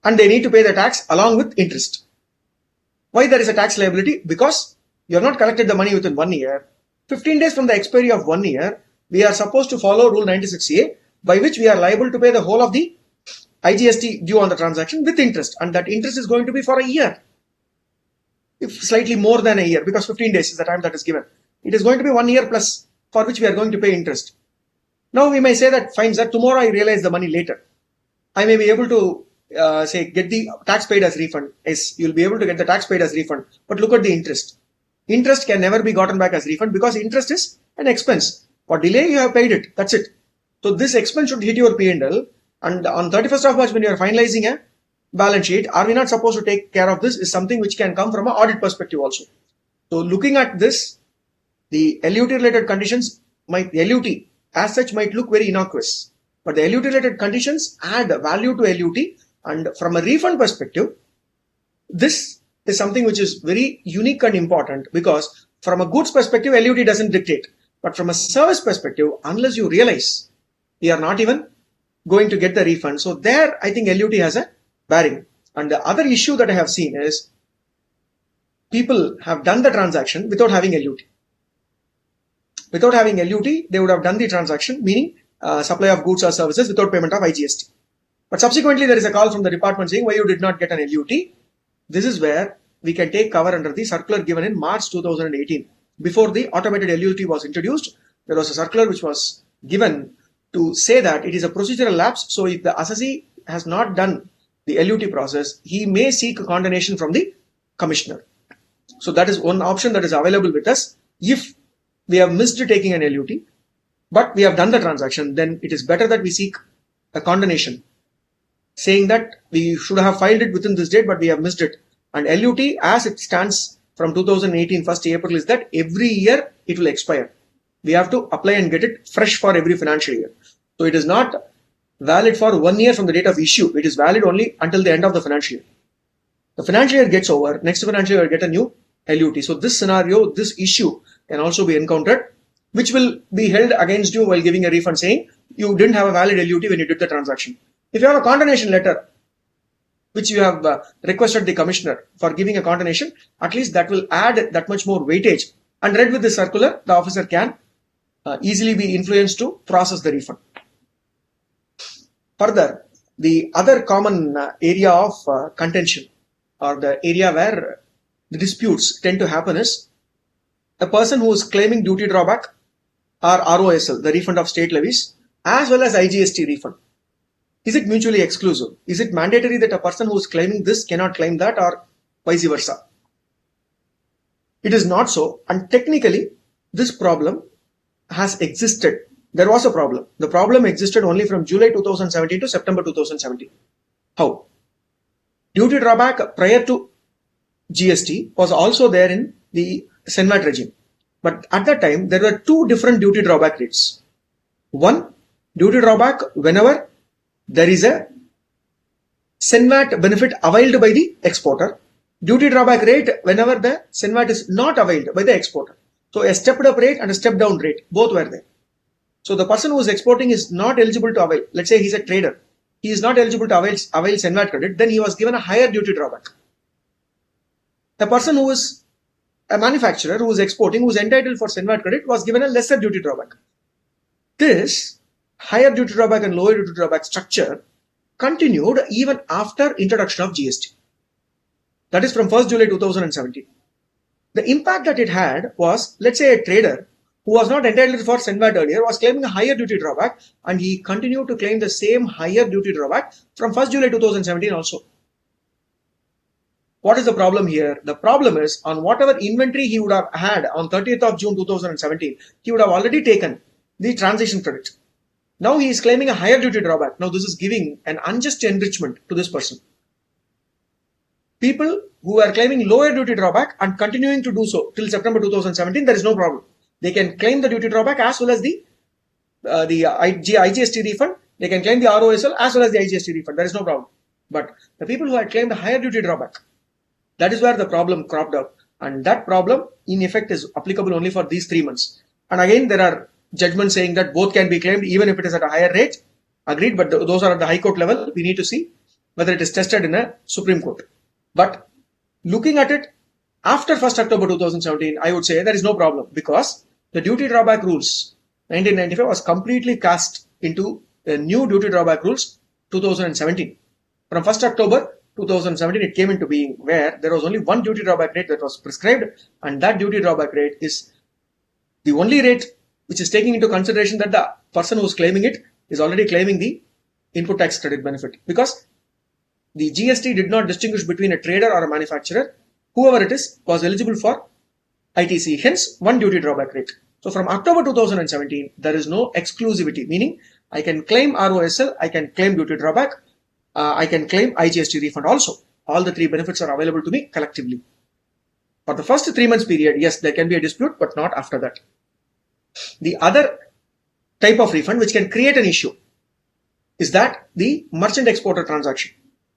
S3: And they need to pay the tax along with interest. Why there is a tax liability? Because you have not collected the money within 1 year. 15 days from the expiry of 1 year, we are supposed to follow Rule 96A, by which we are liable to pay the whole of the IGST due on the transaction with interest. And that interest is going to be for a year. If slightly more than a year, because 15 days is the time that is given. It is going to be 1 year plus, for which we are going to pay interest. Now we may say that, fine sir, tomorrow I realize the money later. I may be able to say get the tax paid as refund. Yes, you'll be able to get the tax paid as refund. But look at the interest. Interest can never be gotten back as refund because interest is an expense. For delay, you have paid it. That's it. So this expense should hit your P&L. And on 31st of March, when you are finalizing a balance sheet, are we not supposed to take care of this? Is something which can come from an audit perspective also. So looking at this, the LUT related conditions LUT as such might look very innocuous, but the LUT related conditions add value to LUT, and from a refund perspective, this is something which is very unique and important, because from a goods perspective, LUT doesn't dictate, but from a service perspective, unless you realize you are not even going to get the refund, so there I think LUT has a bearing. And the other issue that I have seen is people have done the transaction without having LUT. Without having LUT, they would have done the transaction, meaning supply of goods or services without payment of IGST. But subsequently, there is a call from the department saying why you did not get an LUT. This is where we can take cover under the circular given in March 2018. Before the automated LUT was introduced, there was a circular which was given to say that it is a procedural lapse. So if the assessee has not done the LUT process, he may seek a condonation from the commissioner. So that is one option that is available with us. If we have missed taking an LUT, but we have done the transaction, then it is better that we seek a condonation, saying that we should have filed it within this date, but we have missed it. And LUT, as it stands from 2018 1st April, is that every year it will expire. We have to apply and get it fresh for every financial year. So it is not valid for 1 year from the date of issue. It is valid only until the end of the financial year. The financial year gets over, next financial year get a new LUT. So this scenario, this issue can also be encountered, which will be held against you while giving a refund, saying you didn't have a valid LUT when you did the transaction. If you have a condonation letter, which you have requested the commissioner for giving a condonation, at least that will add that much more weightage. And read with the circular, the officer can easily be influenced to process the refund. Further, the other common area of contention, or the area where the disputes tend to happen, is a person who is claiming duty drawback or ROSL, the refund of state levies, as well as IGST refund. Is it mutually exclusive? Is it mandatory that a person who is claiming this cannot claim that, or vice versa? It is not so, and technically this problem has existed. There was a problem. The problem existed only from July 2017 to September 2017. How? Duty drawback prior to GST was also there in the SENVAT regime. But at that time, there were two different duty drawback rates. One, duty drawback whenever there is a SENVAT benefit availed by the exporter. Duty drawback rate whenever the SENVAT is not availed by the exporter. So a stepped up rate and a stepped down rate, both were there. So the person who is exporting is not eligible to avail. Let's say he's a trader. He is not eligible to avail SENVAT credit. Then he was given a higher duty drawback. The person who is a manufacturer who is exporting, who is entitled for SENVAT credit, was given a lesser duty drawback. This higher duty drawback and lower duty drawback structure continued even after introduction of GST. That is from 1st July 2017. The impact that it had was, let's say a trader who was not entitled for SENVAT earlier was claiming a higher duty drawback, and he continued to claim the same higher duty drawback from 1st July 2017 also. What is the problem here? The problem is, on whatever inventory he would have had on 30th of June 2017, he would have already taken the transition credit. Now he is claiming a higher duty drawback. Now this is giving an unjust enrichment to this person. People who are claiming lower duty drawback and continuing to do so till September 2017, there is no problem. They can claim the duty drawback as well as the IGST refund. They can claim the ROSL as well as the IGST refund. There is no problem. But the people who had claimed the higher duty drawback, that is where the problem cropped up. And that problem, in effect, is applicable only for these 3 months. And again, there are judgments saying that both can be claimed even if it is at a higher rate. Agreed, but those are at the High Court level. We need to see whether it is tested in a Supreme Court. But looking at it after 1st October 2017, I would say there is no problem, because the duty drawback rules 1995 was completely cast into the new duty drawback rules 2017. From 1st October 2017, it came into being, where there was only one duty drawback rate that was prescribed, and that duty drawback rate is the only rate which is taking into consideration that the person who is claiming it is already claiming the input tax credit benefit, because the GST did not distinguish between a trader or a manufacturer. Whoever it is was eligible for ITC, hence one duty drawback rate. So from October 2017, there is no exclusivity, meaning I can claim ROSL, I can claim duty drawback, I can claim IGST refund also. All the three benefits are available to me collectively. For the first 3 months period, yes, there can be a dispute, but not after that. The other type of refund which can create an issue is that the merchant exporter transaction.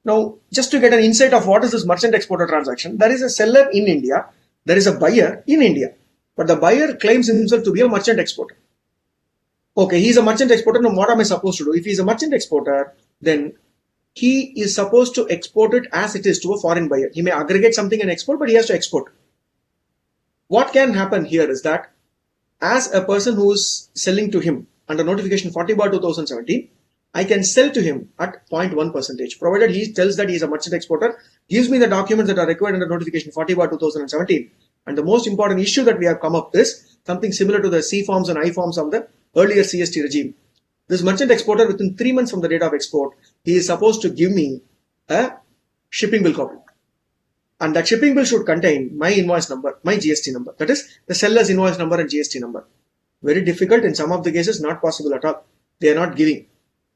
S3: Now, just to get an insight of what is this merchant exporter transaction, there is a seller in India, there is a buyer in India, but the buyer claims himself to be a merchant exporter. Okay, he is a merchant exporter. Now, what am I supposed to do? If he is a merchant exporter, then he is supposed to export it as it is to a foreign buyer. He may aggregate something and export, but he has to export. What can happen here is that as a person who is selling to him under notification 40/2017, I can sell to him at 0.1%, provided he tells that he is a merchant exporter, gives me the documents that are required under notification 40/2017. And the most important issue that we have come up is something similar to the C forms and I forms of the earlier CST regime. This merchant exporter, within 3 months from the date of export, he is supposed to give me a shipping bill copy. And that shipping bill should contain my invoice number, my GST number. That is the seller's invoice number and GST number. Very difficult. In some of the cases, not possible at all. They are not giving.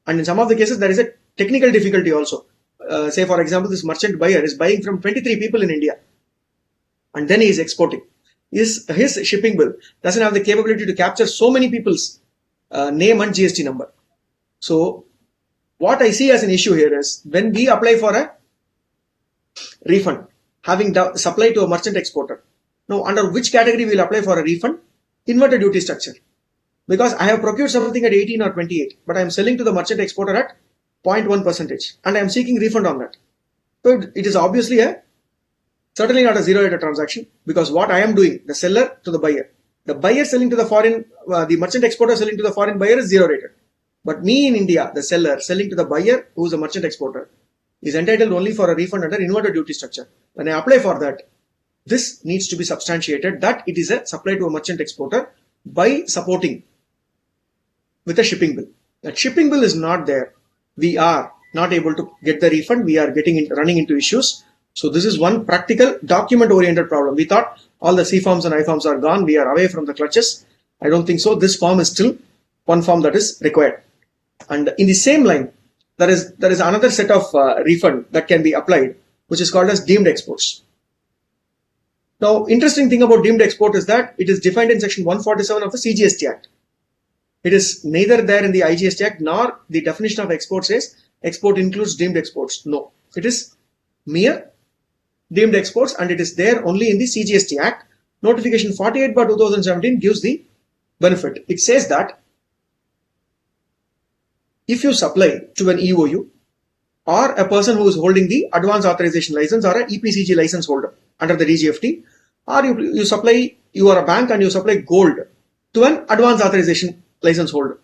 S3: And in some of the cases, there is a technical difficulty also. Say, for example, this merchant buyer is buying from 23 people in India. And then he is exporting. His shipping bill doesn't have the capability to capture so many people's name and GST number. So, what I see as an issue here is when we apply for a refund, having supplied to a merchant exporter. Now, under which category we will apply for a refund? Inverted duty structure. Because I have procured something at 18 or 28, but I am selling to the merchant exporter at 0.1%, and I am seeking refund on that. So it is obviously certainly not a zero-rated transaction, because what I am doing, the seller to the buyer selling to the foreign, the merchant exporter selling to the foreign buyer is zero-rated. But me in India, the seller selling to the buyer who is a merchant exporter, is entitled only for a refund under inverted duty structure. When I apply for that, this needs to be substantiated that it is a supply to a merchant exporter by supporting with a shipping bill. That shipping bill is not there. We are not able to get the refund. We are running into issues. So this is one practical document-oriented problem. We thought all the C forms and I forms are gone. We are away from the clutches. I don't think so. This form is still one form that is required. And in the same line, there is another set of refund that can be applied, which is called as deemed exports. Now, interesting thing about deemed export is that it is defined in section 147 of the CGST Act. It is neither there in the IGST Act nor the definition of export says export includes deemed exports. No, it is mere deemed exports, and it is there only in the CGST Act. Notification 48/2017 gives the benefit. It says that if you supply to an EOU or a person who is holding the advance authorization license or a EPCG license holder under the DGFT, or you are a bank and you supply gold to an advance authorization license holder.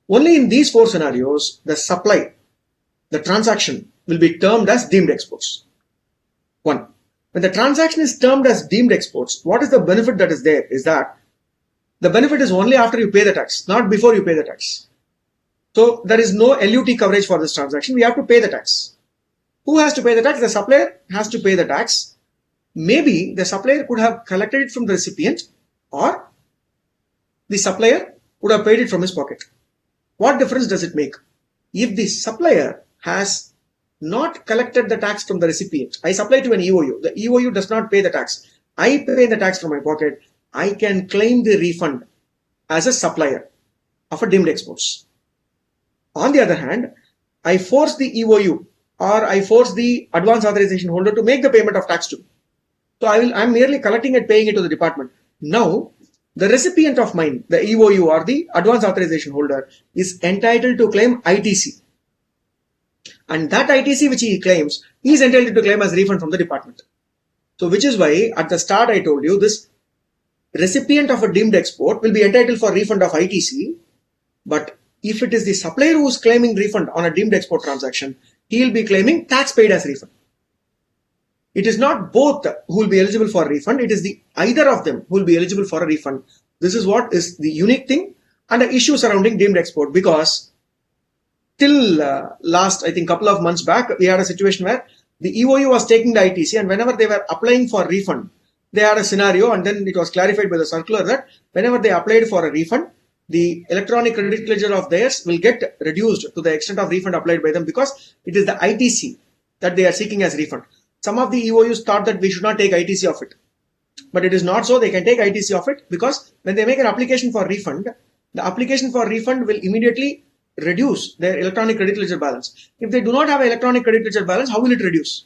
S3: Only in these 4 scenarios, the transaction will be termed as deemed exports. 1. When the transaction is termed as deemed exports, what is the benefit that is there is that the benefit is only after you pay the tax, not before you pay the tax. So there is no LUT coverage for this transaction. We have to pay the tax. Who has to pay the tax? The supplier has to pay the tax. Maybe the supplier could have collected it from the recipient, or the supplier would have paid it from his pocket. What difference does it make? If the supplier has not collected the tax from the recipient, I supply to an EOU, the EOU does not pay the tax, I pay the tax from my pocket, I can claim the refund as a supplier of a deemed exports. On the other hand, I force the EOU or I force the advance authorization holder to make the payment of tax to me. So I'm merely collecting and paying it to the department. Now, the recipient of mine, the EOU or the advance authorization holder, is entitled to claim ITC. And that ITC which he claims, he is entitled to claim as refund from the department. So which is why at the start I told you this recipient of a deemed export will be entitled for refund of ITC, but if it is the supplier who is claiming refund on a deemed export transaction, he will be claiming tax paid as refund. It is not both who will be eligible for a refund, it is the either of them who will be eligible for a refund. This is what is the unique thing and the issue surrounding deemed export, because till last, I think, couple of months back, we had a situation where the EOU was taking the ITC, and whenever they were applying for refund, they had a scenario, and then it was clarified by the circular that whenever they applied for a refund, the electronic credit ledger of theirs will get reduced to the extent of refund applied by them, because it is the ITC that they are seeking as refund. Some of the EOUs thought that we should not take ITC of it, but it is not so. They can take ITC of it, because when they make an application for refund, the application for refund will immediately reduce their electronic credit ledger balance. If they do not have an electronic credit ledger balance, how will it reduce?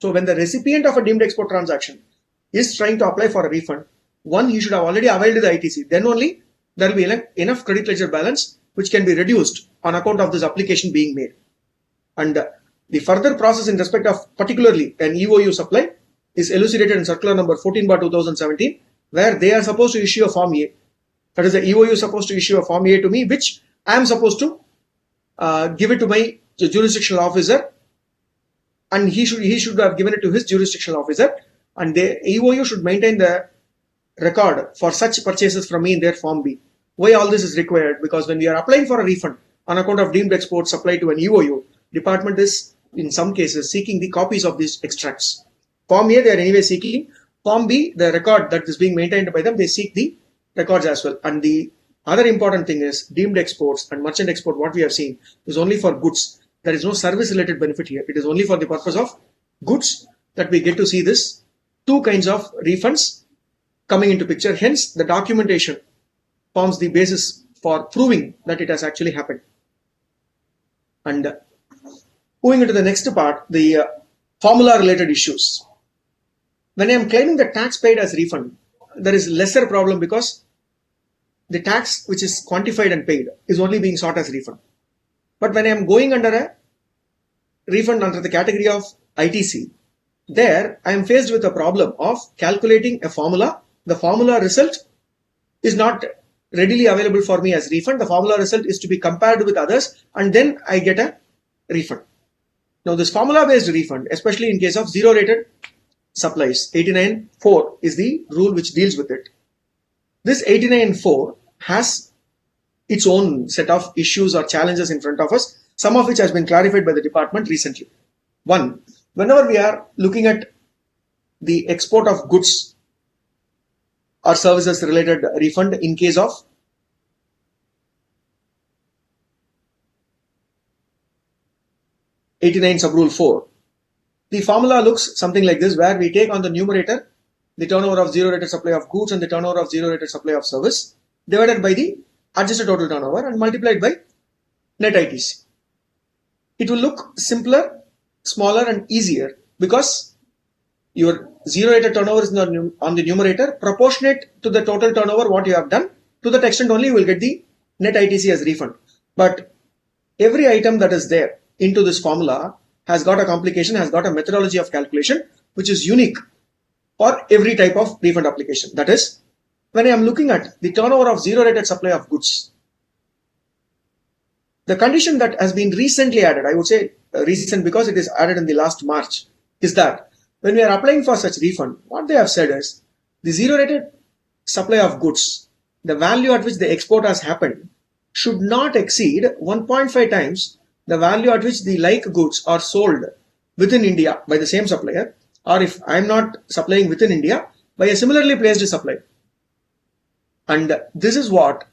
S3: So when the recipient of a deemed export transaction is trying to apply for a refund, one, he should have already availed the ITC. Then only there will be enough credit ledger balance which can be reduced on account of this application being made. And the further process in respect of particularly an EOU supply is elucidated in circular number 14/2017, where they are supposed to issue a form A. That is, the EOU is supposed to issue a form A to me, which I am supposed to give it to my jurisdictional officer, and he should have given it to his jurisdictional officer, and the EOU should maintain the record for such purchases from me in their form B. Why all this is required? Because when we are applying for a refund on account of deemed exports supplied to an EOU, department is in some cases seeking the copies of these extracts. Form A they are anyway seeking. Form B, the record that is being maintained by them, they seek the records as well. And the other important thing is deemed exports and merchant export, what we have seen is only for goods. There is no service related benefit here. It is only for the purpose of goods that we get to see this two kinds of refunds coming into picture. Hence, the documentation forms the basis for proving that it has actually happened. And moving into the next part, the formula related issues. When I am claiming the tax paid as refund, there is lesser problem, because the tax which is quantified and paid is only being sought as refund. But when I am going under a refund under the category of ITC, there I am faced with a problem of calculating a formula. The formula result is not readily available for me as refund. The formula result is to be compared with others, and then I get a refund. Now this formula based refund, especially in case of zero rated supplies, 89.4 is the rule which deals with it. This 89.4 has its own set of issues or challenges in front of us, some of which has been clarified by the department recently. One, whenever we are looking at the export of goods or services related refund in case of '89 sub-rule 4, the formula looks something like this, where we take on the numerator the turnover of zero rated supply of goods and the turnover of zero rated supply of service divided by the adjusted total turnover and multiplied by net ITC. It will look simpler, smaller and easier, because your zero rated turnover is on the numerator, proportionate to the total turnover what you have done. To that extent only you will get the net ITC as refund. But every item that is there into this formula has got a complication, has got a methodology of calculation which is unique for every type of refund application. That is, when I am looking at the turnover of zero rated supply of goods, the condition that has been recently added, I would say recent because it is added in the last March, is that when we are applying for such refund, what they have said is the zero rated supply of goods, the value at which the export has happened should not exceed 1.5 times the value at which the like goods are sold within India by the same supplier, or if I am not supplying within India, by a similarly placed supplier. And this is what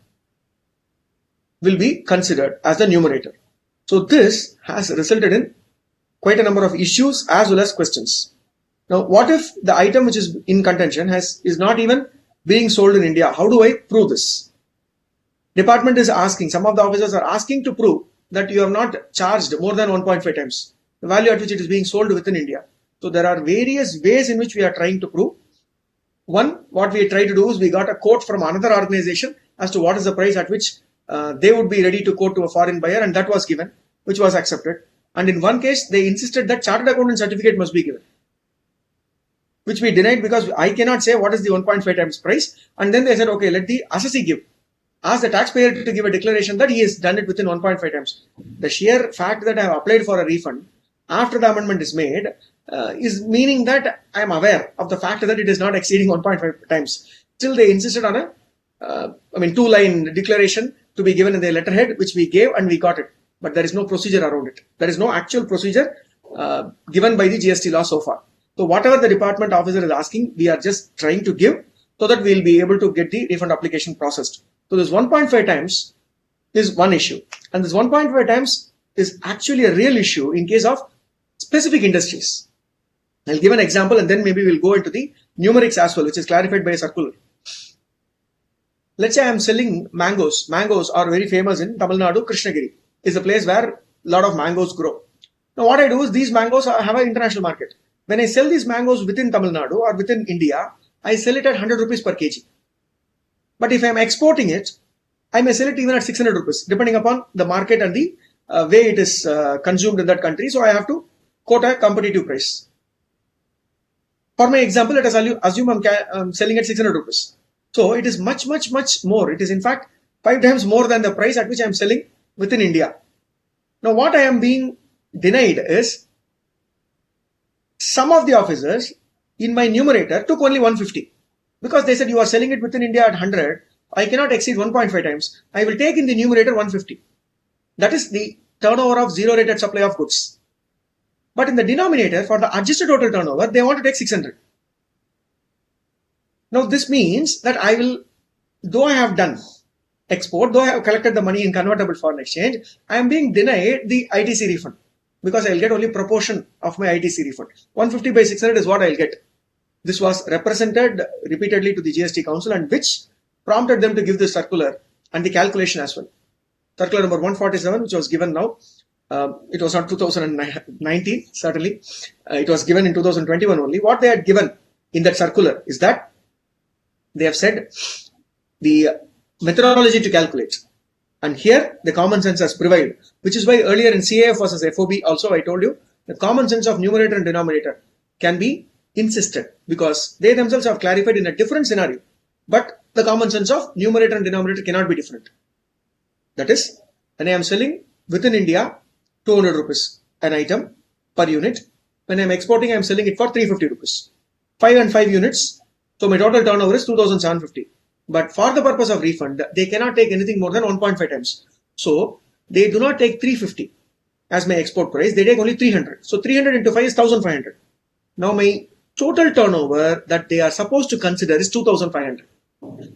S3: will be considered as the numerator. So this has resulted in quite a number of issues as well as questions. Now, what if the item which is in contention is not even being sold in India? How do I prove this? Department is asking, some of the officers are asking to prove that you have not charged more than 1.5 times the value at which it is being sold within India. So there are various ways in which we are trying to prove. One, what we try to do is we got a quote from another organization as to what is the price at which they would be ready to quote to a foreign buyer, and that was given, which was accepted. And in one case, they insisted that chartered accountant certificate must be given, which we denied because I cannot say what is the 1.5 times price. And then they said, okay, let the assessee give. Ask the taxpayer to give a declaration that he has done it within 1.5 times. The sheer fact that I have applied for a refund after the amendment is made is meaning that I am aware of the fact that it is not exceeding 1.5 times. Still, they insisted on a 2-line declaration to be given in the letterhead, which we gave and we got it. but there is no procedure around it. There is no actual procedure given by the GST law so far. So whatever the department officer is asking, we are just trying to give so that we will be able to get the refund application processed. So this 1.5 times is one issue, and this 1.5 times is actually a real issue in case of specific industries. I'll give an example and then maybe we'll go into the numerics as well, which is clarified by a circular. Let's say I'm selling mangoes. Mangoes are very famous in Tamil Nadu. Krishnagiri is a place where a lot of mangoes grow. Now what I do is these mangoes have an international market. When I sell these mangoes within Tamil Nadu or within India, I sell it at 100 rupees per kg. But if I'm exporting it, I may sell it even at 600 rupees, depending upon the market and the way it is consumed in that country. So I have to quote a competitive price. For my example, let us assume I'm selling at 600 rupees. So it is much more. It is in fact 5 times more than the price at which I am selling within India. Now what I am being denied is some of the officers in my numerator took only 150 because they said you are selling it within India at 100. I cannot exceed 1.5 times. I will take in the numerator 150. That is the turnover of zero rated supply of goods. But in the denominator, for the adjusted total turnover, they want to take 600. Now this means that I will, though I have done export, though I have collected the money in convertible foreign exchange, I am being denied the ITC refund because I will get only proportion of my ITC refund. 150 by 600 is what I will get. This was represented repeatedly to the GST Council, and which prompted them to give this circular and the calculation as well. Circular number 147, which was given now. It was not 2019, certainly. It was given in 2021 only. What they had given in that circular is that they have said the methodology to calculate. And here the common sense has prevailed, which is why earlier in CAF versus FOB also I told you the common sense of numerator and denominator can be insisted because they themselves have clarified in a different scenario. But the common sense of numerator and denominator cannot be different. That is, when I am selling within India, 200 rupees an item per unit. When I am exporting, I am selling it for 350 rupees. 5 and 5 units. So my total turnover is 2750. But for the purpose of refund, they cannot take anything more than 1.5 times. So they do not take 350 as my export price. They take only 300. So 300 into 5 is 1500. Now my total turnover that they are supposed to consider is 2500.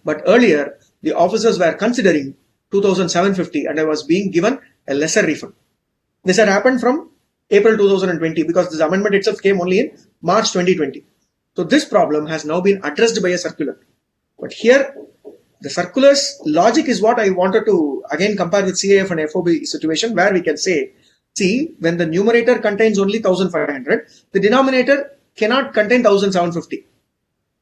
S3: But earlier, the officers were considering 2750 and I was being given a lesser refund. This had happened from April 2020 because this amendment itself came only in March 2020. So this problem has now been addressed by a circular. But here, the circular's logic is what I wanted to again compare with CAF and FOB situation, where we can say, see, when the numerator contains only 1500, the denominator cannot contain 1750.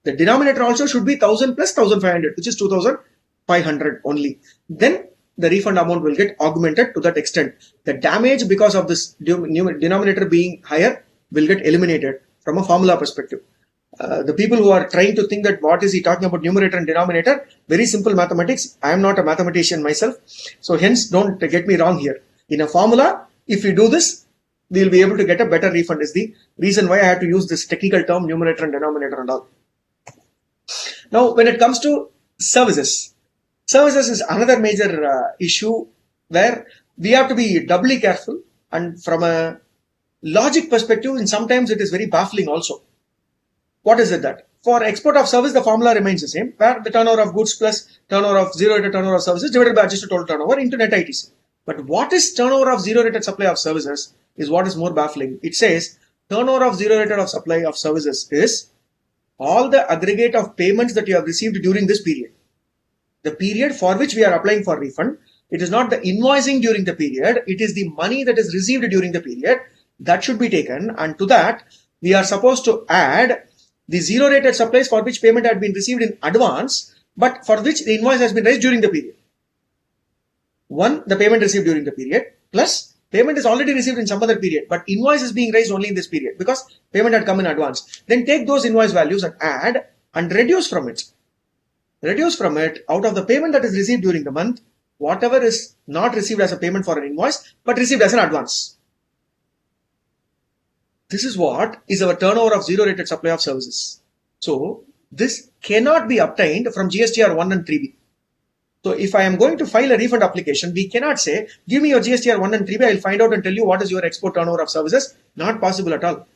S3: The denominator also should be 1000 plus 1500, which is 2500 only. Then the refund amount will get augmented to that extent. The damage because of this denominator being higher will get eliminated from a formula perspective. The people who are trying to think that what is he talking about numerator and denominator, very simple mathematics. I am not a mathematician myself. So hence don't get me wrong here. In a formula, if we do this, we will be able to get a better refund is the reason why I had to use this technical term numerator and denominator and all. Now when it comes to services is another major issue where we have to be doubly careful, and from a logic perspective, and sometimes it is very baffling also. What is it that? For export of service, the formula remains the same, where the turnover of goods plus turnover of zero rated turnover of services divided by adjusted total turnover into net ITC. But what is turnover of zero rated supply of services is what is more baffling. It says turnover of zero rated of supply of services is all the aggregate of payments that you have received during this period. The period for which we are applying for refund, it is not the invoicing during the period, it is the money that is received during the period that should be taken, and to that we are supposed to add the zero rated supplies for which payment had been received in advance, but for which the invoice has been raised during the period. One, the payment received during the period, plus payment is already received in some other period, but invoice is being raised only in this period because payment had come in advance. Then take those invoice values and add and reduce from it. Reduce from it out of the payment that is received during the month, whatever is not received as a payment for an invoice, but received as an advance. This is what is our turnover of zero rated supply of services. So this cannot be obtained from GSTR 1 and 3B. So if I am going to file a refund application, we cannot say, give me your GSTR 1 and 3B, I'll find out and tell you what is your export turnover of services. Not possible at all.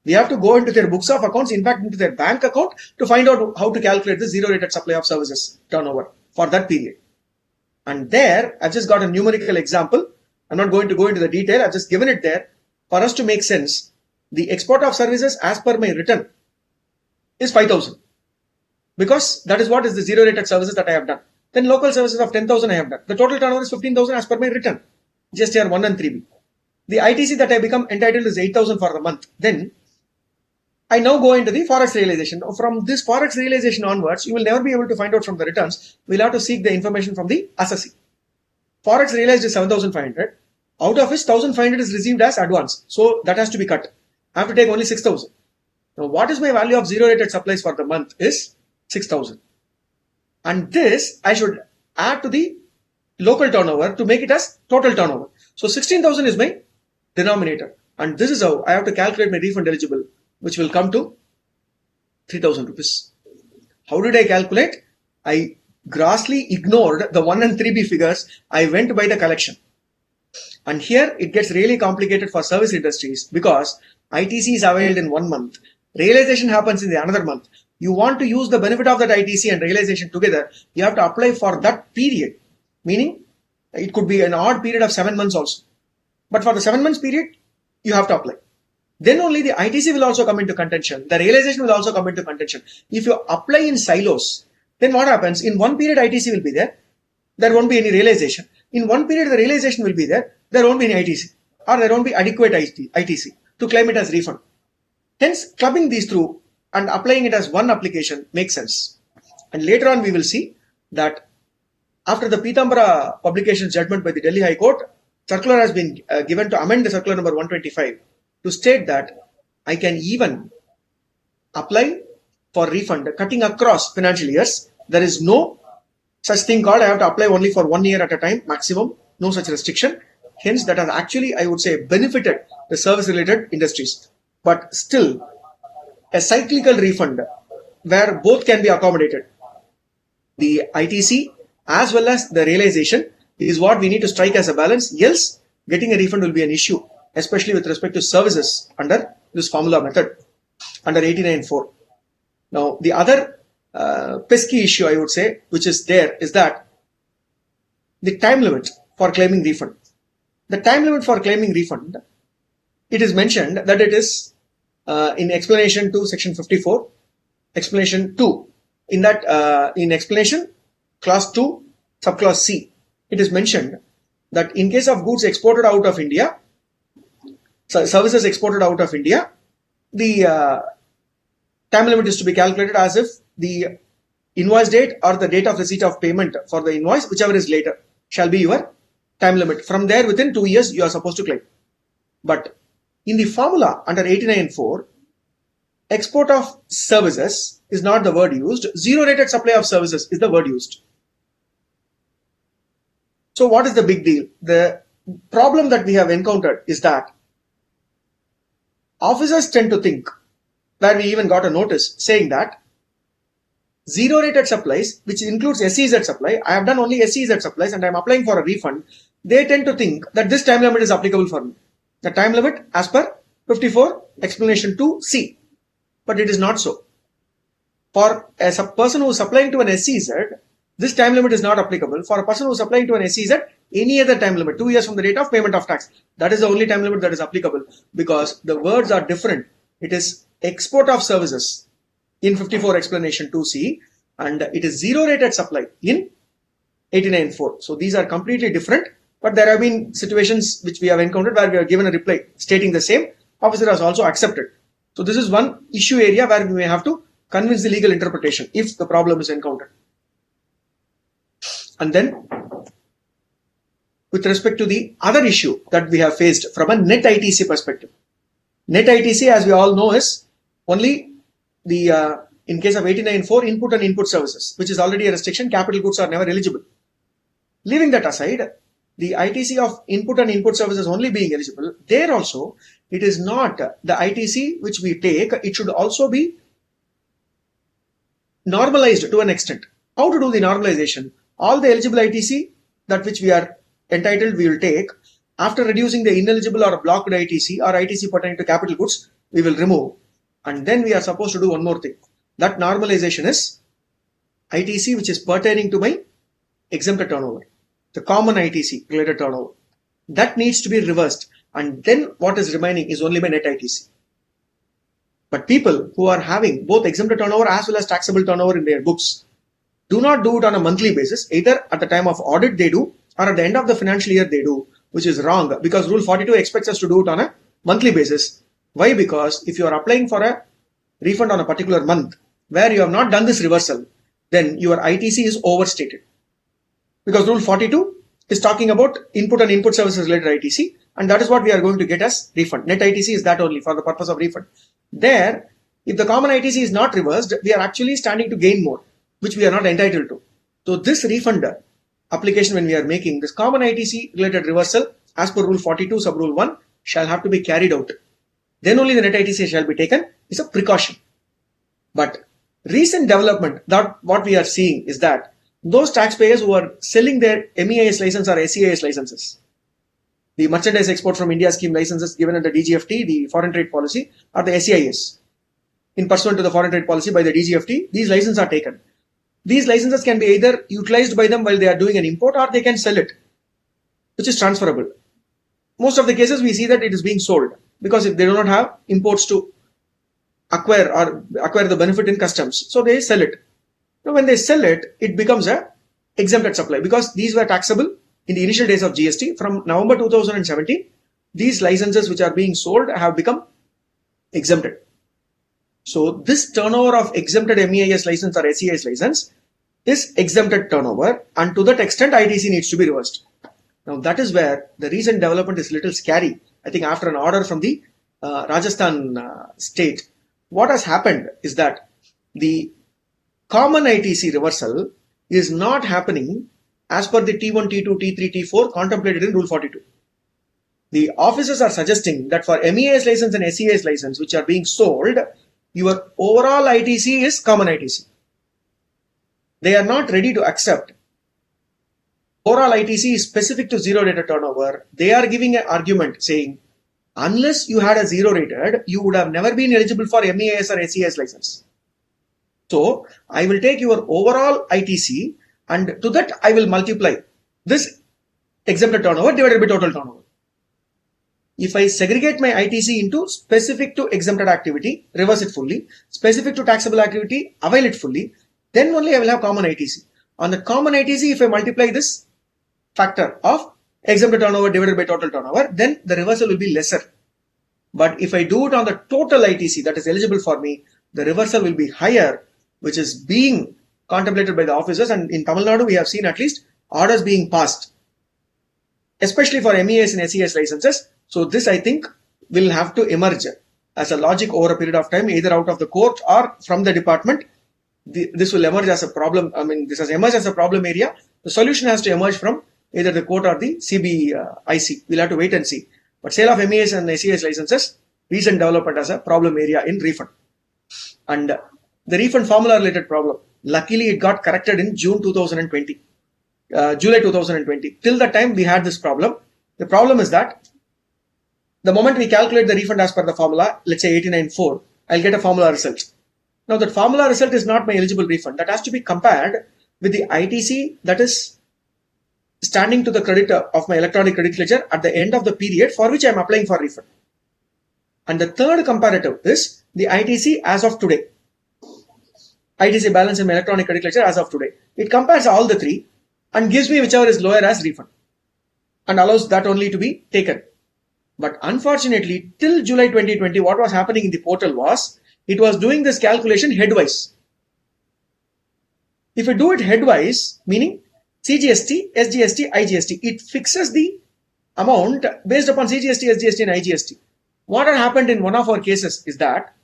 S3: We have to go into their books of accounts, in fact, into their bank account to find out how to calculate the zero rated supply of services turnover for that period. And there, I've just got a numerical example. I'm not going to go into the detail. I've just given it there for us to make sense. The export of services as per my return is 5,000 because that is what is the zero rated services that I have done. Then local services of 10,000 I have done. The total turnover is 15,000 as per my return. GSTR 1 and 3B. The ITC that I become entitled is 8,000 for the month. Then I now go into the forex realization. From this forex realization onwards, you will never be able to find out from the returns. We'll have to seek the information from the assessee. Forex realized is 7,500. Out of which 1,500 is received as advance. So that has to be cut. I have to take only 6,000. Now what is my value of zero rated supplies for the month is 6,000. And this I should add to the local turnover to make it as total turnover. So 16,000 is my denominator. And this is how I have to calculate my refund eligible, which will come to 3,000 rupees. How did I calculate? I grossly ignored the 1 and 3B figures. I went by the collection. And here it gets really complicated for service industries because ITC is availed in 1 month. Realization happens in the another month. You want to use the benefit of that ITC and realization together. You have to apply for that period. Meaning it could be an odd period of 7 months also. But for the 7 months period, you have to apply. Then only the ITC will also come into contention. The realization will also come into contention. If you apply in silos, then what happens? In one period, ITC will be there. There won't be any realization. In one period, the realization will be there. There won't be any ITC. Or there won't be adequate ITC to claim it as refund. Hence, clubbing these through and applying it as one application makes sense. And later on, we will see that after the Pitambara publication judgment by the Delhi High Court, circular has been given to amend the circular number 125 to state that I can even apply for refund cutting across financial years. There is no such thing called I have to apply only for 1 year at a time maximum. No such restriction. Hence, that has actually, I would say, benefited the service-related industries. But still, a cyclical refund where both can be accommodated. The ITC as well as the realization is what we need to strike as a balance. Else, getting a refund will be an issue, especially with respect to services under this formula method, under 89.4. Now, the other pesky issue, I would say, which is there, is that the time limit for claiming refund. The time limit for claiming refund, it is mentioned that it is in explanation 2, section 54, explanation 2. In that, in explanation, clause 2, subclause C, it is mentioned that in case of goods exported out of India, services exported out of India, the time limit is to be calculated as if the invoice date or the date of receipt of payment for the invoice, whichever is later, shall be your time limit. From there, within 2 years, you are supposed to claim. But in the formula under 89.4, export of services is not the word used. Zero rated supply of services is the word used. So what is the big deal? The problem that we have encountered is that officers tend to think, where we even got a notice saying that zero rated supplies, which includes SEZ supply, I have done only SEZ supplies and I am applying for a refund. They tend to think that this time limit is applicable for me. The time limit as per 54 explanation 2C. But it is not so. For a person who is supplying to an SEZ, this time limit is not applicable. For a person who is supplying to an SEZ, any other time limit, 2 years from the date of payment of tax, that is the only time limit that is applicable because the words are different. It is export of services in 54 explanation 2C and it is zero rated supply in 89.4. So these are completely different, but there have been situations which we have encountered where we are given a reply stating the same. Officer has also accepted. So this is one issue area where we may have to convince the legal interpretation if the problem is encountered. And then with respect to the other issue that we have faced from a net ITC perspective. Net ITC, as we all know, is only the, in case of 89.4, input and input services, which is already a restriction. Capital goods are never eligible. Leaving that aside, the ITC of input and input services only being eligible, there also, it is not the ITC which we take, it should also be normalized to an extent. How to do the normalization? all the eligible ITC that which we are entitled we will take. After reducing the ineligible or blocked ITC or ITC pertaining to capital goods, we will remove. And then we are supposed to do one more thing. That normalization is ITC which is pertaining to my exempted turnover, the common ITC related turnover. That needs to be reversed. And then what is remaining is only my net ITC. But people who are having both exempted turnover as well as taxable turnover in their books do not do it on a monthly basis. Either at the time of audit they do or at the end of the financial year they do, which is wrong because Rule 42 expects us to do it on a monthly basis. Why? Because if you are applying for a refund on a particular month where you have not done this reversal, then your ITC is overstated. Because Rule 42 is talking about input and input services related ITC, and that is what we are going to get as refund. Net ITC is that only for the purpose of refund. There, if the common ITC is not reversed, we are actually standing to gain more, which we are not entitled to. So this refund application when we are making, this common ITC related reversal as per Rule 42 sub Rule 1 shall have to be carried out. Then only the net ITC shall be taken. It's a precaution. But recent development, that what we are seeing is that those taxpayers who are selling their MEIS license or SEIS licenses, the merchandise export from India scheme licenses given under DGFT, the foreign trade policy, or the SEIS, in pursuant to the foreign trade policy by the DGFT, these licenses are taken. These licenses can be either utilized by them while they are doing an import or they can sell it, which is transferable. Most of the cases we see that it is being sold because if they do not have imports to acquire the benefit in customs, so they sell it. Now when they sell it, it becomes a exempted supply because these were taxable in the initial days of GST. From November 2017, these licenses which are being sold have become exempted. So this turnover of exempted MEIS license or SEIS license is exempted turnover, and to that extent ITC needs to be reversed. Now that is where the recent development is a little scary. I think after an order from the Rajasthan state, what has happened is that the common ITC reversal is not happening as per the T1, T2, T3, T4 contemplated in Rule 42. The officers are suggesting that for MEIS license and SEIS license which are being sold, your overall ITC is common ITC. They are not ready to accept overall ITC is specific to zero rated turnover. They are giving an argument saying, unless you had a zero rated, you would have never been eligible for MEIS or SEIS license. So I will take your overall ITC and to that I will multiply this exempted turnover divided by total turnover. If I segregate my ITC into specific to exempted activity, reverse it fully, specific to taxable activity, avail it fully, then only I will have common ITC. On the common ITC, if I multiply this factor of exempted turnover divided by total turnover, then the reversal will be lesser. But if I do it on the total ITC that is eligible for me, the reversal will be higher, which is being contemplated by the officers. And in Tamil Nadu, we have seen at least orders being passed, especially for MEIS and SEIS licenses. So this, I think, will have to emerge as a logic over a period of time, either out of the court or from the department. This will emerge as a problem. I mean, this has emerged as a problem area. The solution has to emerge from either the court or the CBIC. We'll have to wait and see. But sale of MEIS and SEIS licenses, recent development as a problem area in refund. And the refund formula related problem, luckily it got corrected in July 2020. Till that time we had this problem. The problem is that the moment we calculate the refund as per the formula, let's say 89.4, I'll get a formula result. Now that formula result is not my eligible refund. That has to be compared with the ITC that is standing to the credit of my electronic credit ledger at the end of the period for which I am applying for refund. And the third comparative is the ITC as of today. ITC balance in my electronic credit ledger as of today. It compares all the three and gives me whichever is lower as refund and allows that only to be taken. But unfortunately, till July 2020, what was happening in the portal was, it was doing this calculation headwise. If you do it headwise, meaning CGST, SGST, IGST, it fixes the amount based upon CGST, SGST and IGST. What had happened in one of our cases is that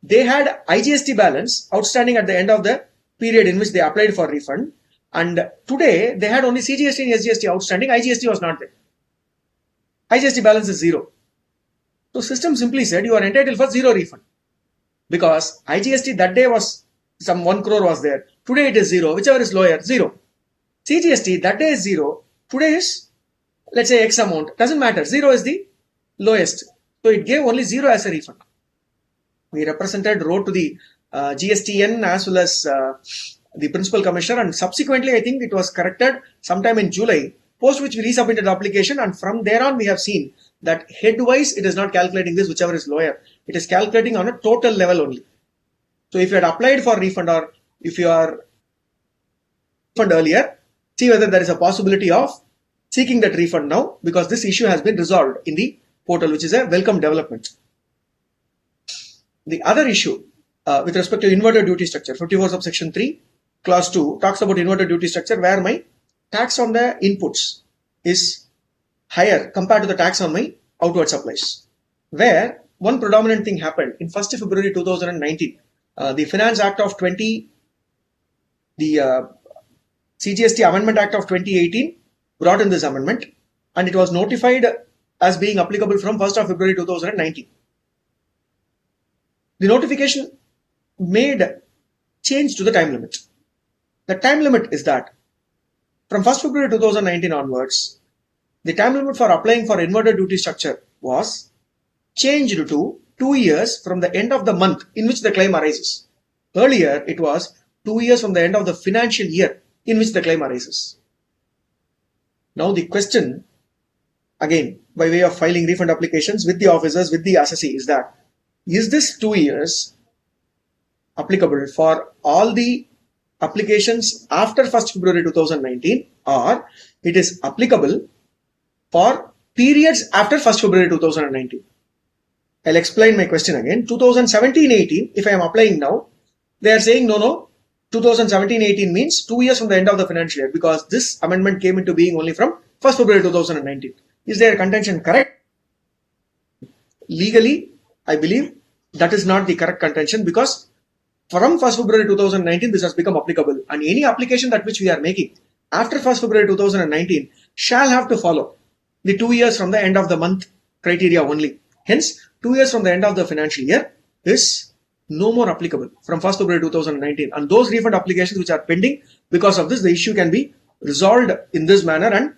S3: they had IGST balance outstanding at the end of the period in which they applied for refund, and today they had only CGST and SGST outstanding, IGST was not there. IGST balance is zero. So system simply said you are entitled for zero refund because IGST that day was some 1 crore was there. Today it is zero, whichever is lower, zero. CGST, that day is 0. Today is, let's say, X amount. Doesn't matter. 0 is the lowest. So it gave only 0 as a refund. We wrote to the GSTN as well as the principal commissioner, and subsequently I think it was corrected sometime in July, post which we resubmitted the application, and from there on we have seen that headwise it is not calculating this, whichever is lower. It is calculating on a total level only. So if you had applied for refund, or if you are refund earlier, see whether there is a possibility of seeking that refund now, because this issue has been resolved in the portal, which is a welcome development. The other issue with respect to inverted duty structure, 54 subsection 3 clause 2 talks about inverted duty structure, where my tax on the inputs is higher compared to the tax on my outward supplies. Where one predominant thing happened in 1st February 2019, the Finance Act of 20, the CGST Amendment Act of 2018 brought in this amendment, and it was notified as being applicable from 1st of February 2019. The notification made change to the time limit. The time limit is that from 1st February 2019 onwards, the time limit for applying for inverted duty structure was changed to 2 years from the end of the month in which the claim arises. Earlier, it was 2 years from the end of the financial year in which the claim arises. Now the question, again, by way of filing refund applications with the officers, with the assessee, is that, is this 2 years applicable for all the applications after 1st February 2019, or it is applicable for periods after 1st February 2019? I'll explain my question again. 2017-18, if I am applying now, they are saying no, 2017-18 means 2 years from the end of the financial year, because this amendment came into being only from 1st February 2019. Is their contention correct? Legally, I believe that is not the correct contention, because from 1st February 2019, this has become applicable, and any application that which we are making after 1st February 2019 shall have to follow the 2 years from the end of the month criteria only. Hence, 2 years from the end of the financial year is no more applicable from 1st February 2019. And those refund applications which are pending, because of this, the issue can be resolved in this manner and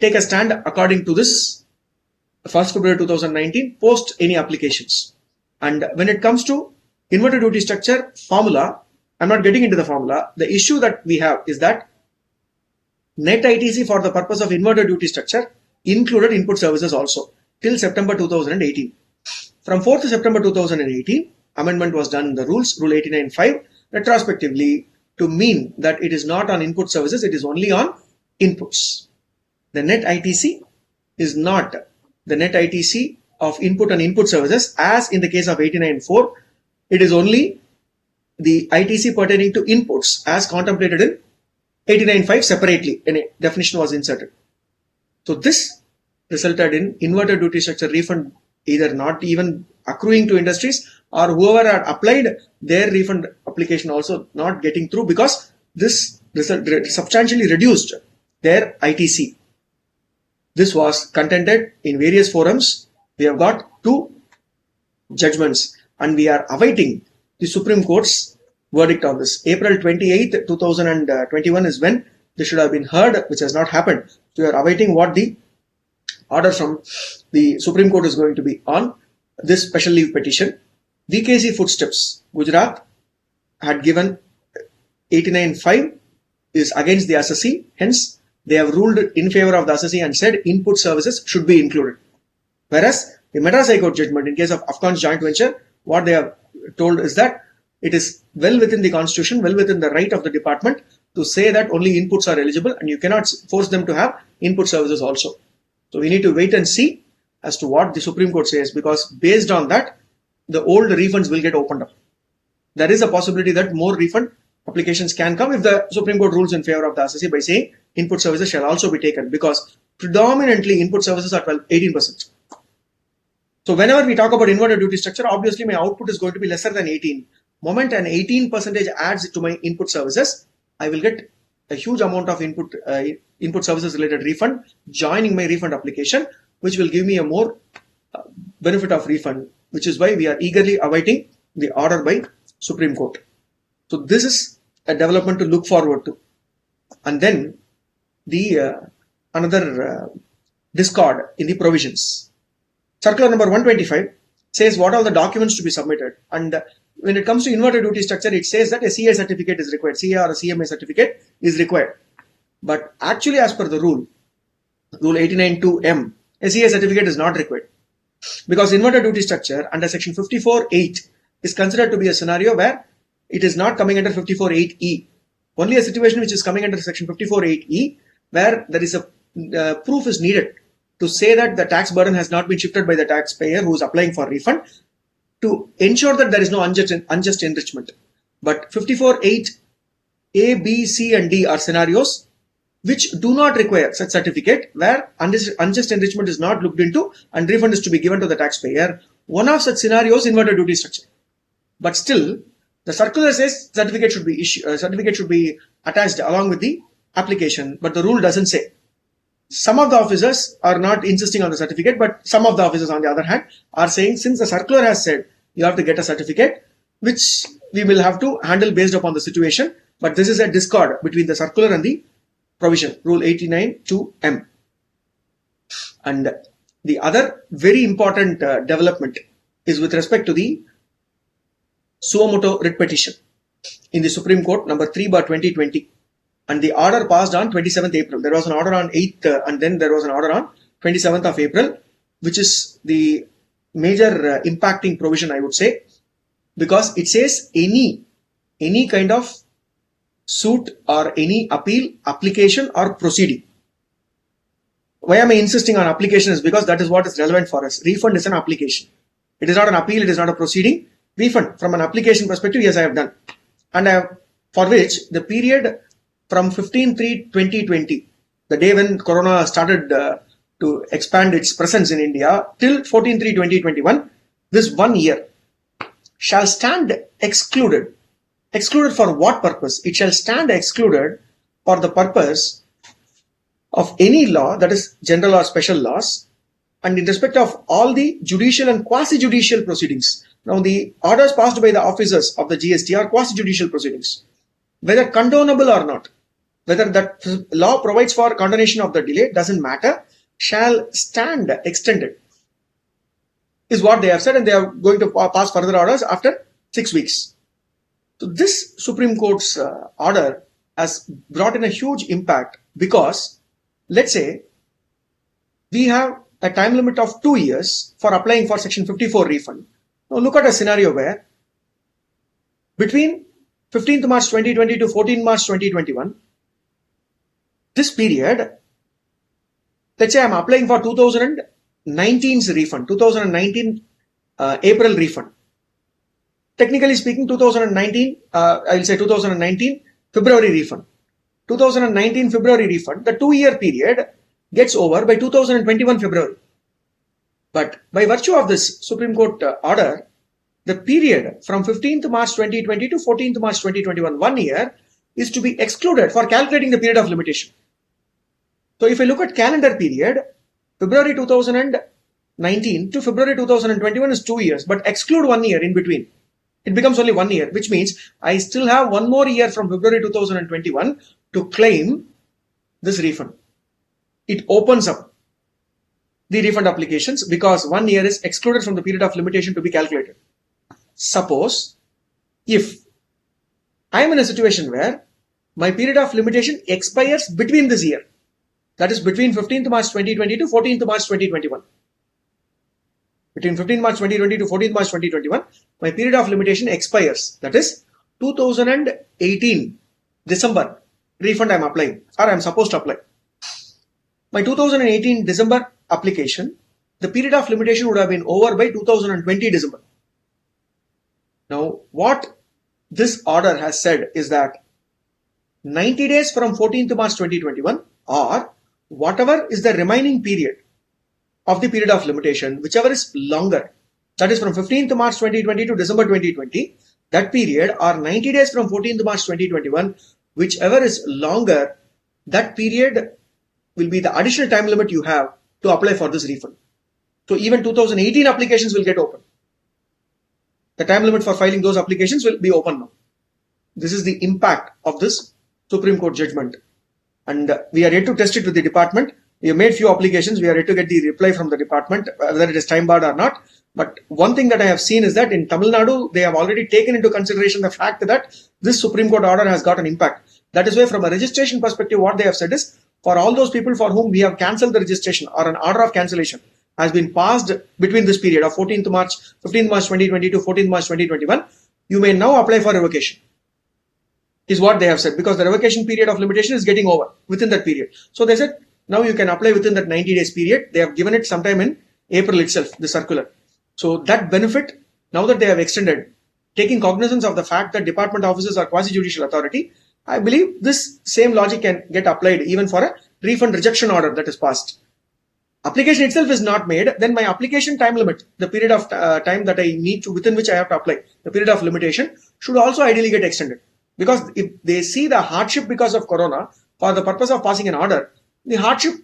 S3: take a stand according to this 1st February 2019 post any applications. And when it comes to inverted duty structure formula, I'm not getting into the formula. The issue that we have is that net ITC for the purpose of inverted duty structure included input services also till September 2018. From 4th September 2018, amendment was done in the rules, Rule 89.5, retrospectively, to mean that it is not on input services, it is only on inputs. The net ITC is not the net ITC of input and input services as in the case of 89.4. It is only the ITC pertaining to inputs as contemplated in 89.5 separately. A definition was inserted. So this resulted in inverted duty structure refund either not even accruing to industries, or whoever had applied their refund application also not getting through, because this result substantially reduced their ITC. This was contended in various forums. We have got 2 judgments, and we are awaiting the Supreme Court's verdict on this. April 28th, 2021 is when this should have been heard, which has not happened. So we are awaiting what the order from the Supreme Court is going to be on this special leave petition. VKC Footsteps, Gujarat, had given 89.5 is against the assessee. Hence, they have ruled in favor of the assessee and said input services should be included. Whereas the Madras High Court judgment in case of Afghan's joint venture, what they have told is that it is well within the constitution, well within the right of the department to say that only inputs are eligible, and you cannot force them to have input services also. So we need to wait and see as to what the Supreme Court says, because based on that, the old refunds will get opened up. There is a possibility that more refund applications can come if the Supreme Court rules in favor of the assessee by saying input services shall also be taken, because predominantly input services are 18%. So whenever we talk about inverted duty structure, obviously my output is going to be lesser than 18. Moment an 18% adds to my input services, I will get a huge amount of input services related refund joining my refund application, which will give me a more benefit of refund, which is why we are eagerly awaiting the order by Supreme Court. So this is a development to look forward to. And then the another discord in the provisions. Circular number 125 says what are the documents to be submitted, and when it comes to inverted duty structure, it says that a CA certificate is required, CA or a CMA certificate is required. But actually, as per the rule 89.2M, a CA certificate is not required, because inverted duty structure under section 54.8 is considered to be a scenario where it is not coming under 54.8E. Only a situation which is coming under section 54.8E where there is a proof is needed to say that the tax burden has not been shifted by the taxpayer who is applying for refund, to ensure that there is no unjust enrichment. But 54.8 A, B, C and D are scenarios which do not require such certificate, where unjust enrichment is not looked into and refund is to be given to the taxpayer. One of such scenarios, inverted duty structure. But still, the circular says certificate should be attached along with the application, but the rule doesn't say. Some of the officers are not insisting on the certificate, but some of the officers, on the other hand, are saying since the circular has said you have to get a certificate, which we will have to handle based upon the situation. But this is a discord between the circular and the provision, Rule 89.2M. And the other very important development is with respect to the suo motu writ petition in the Supreme Court number 3/2020. And the order passed on 27th April. There was an order on 8th and then there was an order on 27th of April, which is the major impacting provision, I would say, because it says any kind of suit or any appeal, application or proceeding. Why am I insisting on application is because that is what is relevant for us. Refund is an application. It is not an appeal, it is not a proceeding. Refund from an application perspective, yes, I have done. And for which the period from 15/3/2020, the day when Corona started to expand its presence in India, till 14/3/2021, this 1 year shall stand excluded. Excluded for what purpose? It shall stand excluded for the purpose of any law, that is general or special laws, and in respect of all the judicial and quasi-judicial proceedings. Now, the orders passed by the officers of the GST are quasi-judicial proceedings. Whether condonable or not, whether that law provides for condonation of the delay, doesn't matter, shall stand extended, is what they have said, and they are going to pass further orders after 6 weeks. So this Supreme Court's order has brought in a huge impact, because let's say we have a time limit of 2 years for applying for section 54 refund. Now look at a scenario where between 15th March 2020 to 14th March 2021, this period, let's say I'm applying for 2019's refund, 2019 April refund. Technically speaking, 2019, I will say 2019 February refund. 2019 February refund, the 2-year period gets over by 2021 February. But by virtue of this Supreme Court order, the period from 15th March 2020 to 14th March 2021, 1 year, is to be excluded for calculating the period of limitation. So if I look at calendar period, February 2019 to February 2021 is 2 years, but exclude 1 year in between. It becomes only 1 year, which means I still have 1 more year from February 2021 to claim this refund. It opens up the refund applications because 1 year is excluded from the period of limitation to be calculated. Suppose if I am in a situation where my period of limitation expires between this year, that is between 15th March 2020 to 14th March 2021. Between 15th March 2020 to 14th March 2021, my period of limitation expires. That is 2018 December refund I am applying, or I am supposed to apply. My 2018 December application, the period of limitation would have been over by 2020 December. Now, what this order has said is that 90 days from 14th March 2021, or whatever is the remaining period of the period of limitation, whichever is longer, that is from 15th March 2020 to December 2020, that period, or 90 days from 14th March 2021, whichever is longer, that period will be the additional time limit you have to apply for this refund. So even 2018 applications will get open. The time limit for filing those applications will be open now. This is the impact of this Supreme Court judgment. And and we are yet to test it with the department. We have made few applications. We are yet to get the reply from the department, whether it is time barred or not. But one thing that I have seen is that in Tamil Nadu, they have already taken into consideration the fact that this Supreme Court order has got an impact. That is why from a registration perspective, what they have said is, for all those people for whom we have cancelled the registration or an order of cancellation has been passed between this period of 15th March 2020 to 14th March 2021, you may now apply for revocation, is what they have said, because the revocation period of limitation is getting over within that period. So they said, now you can apply within that 90 days period. They have given it sometime in April itself, the circular. So that benefit, now that they have extended, taking cognizance of the fact that department officers are quasi-judicial authority, I believe this same logic can get applied even for a refund rejection order that is passed. Application itself is not made, then my application time limit, the period of time that I need to, within which I have to apply, the period of limitation should also ideally get extended. Because if they see the hardship because of corona, for the purpose of passing an order, the hardship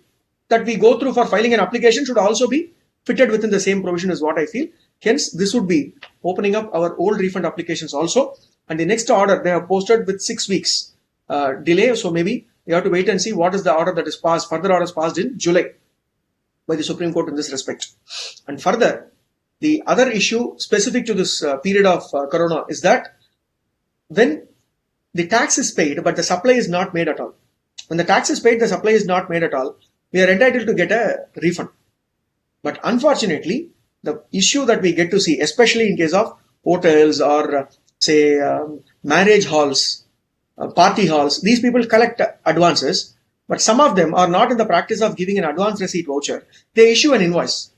S3: that we go through for filing an application should also be fitted within the same provision is what I feel. Hence, this would be opening up our old refund applications also. And the next order they have posted with 6 weeks delay. So maybe you have to wait and see what is the order that is passed. Further orders passed in July by the Supreme Court in this respect. And further, the other issue specific to this period of corona is that when the tax is paid, but the supply is not made at all. When the tax is paid, the supply is not made at all, we are entitled to get a refund. But unfortunately, the issue that we get to see, especially in case of hotels or say marriage halls, party halls, these people collect advances, but some of them are not in the practice of giving an advance receipt voucher. They issue an invoice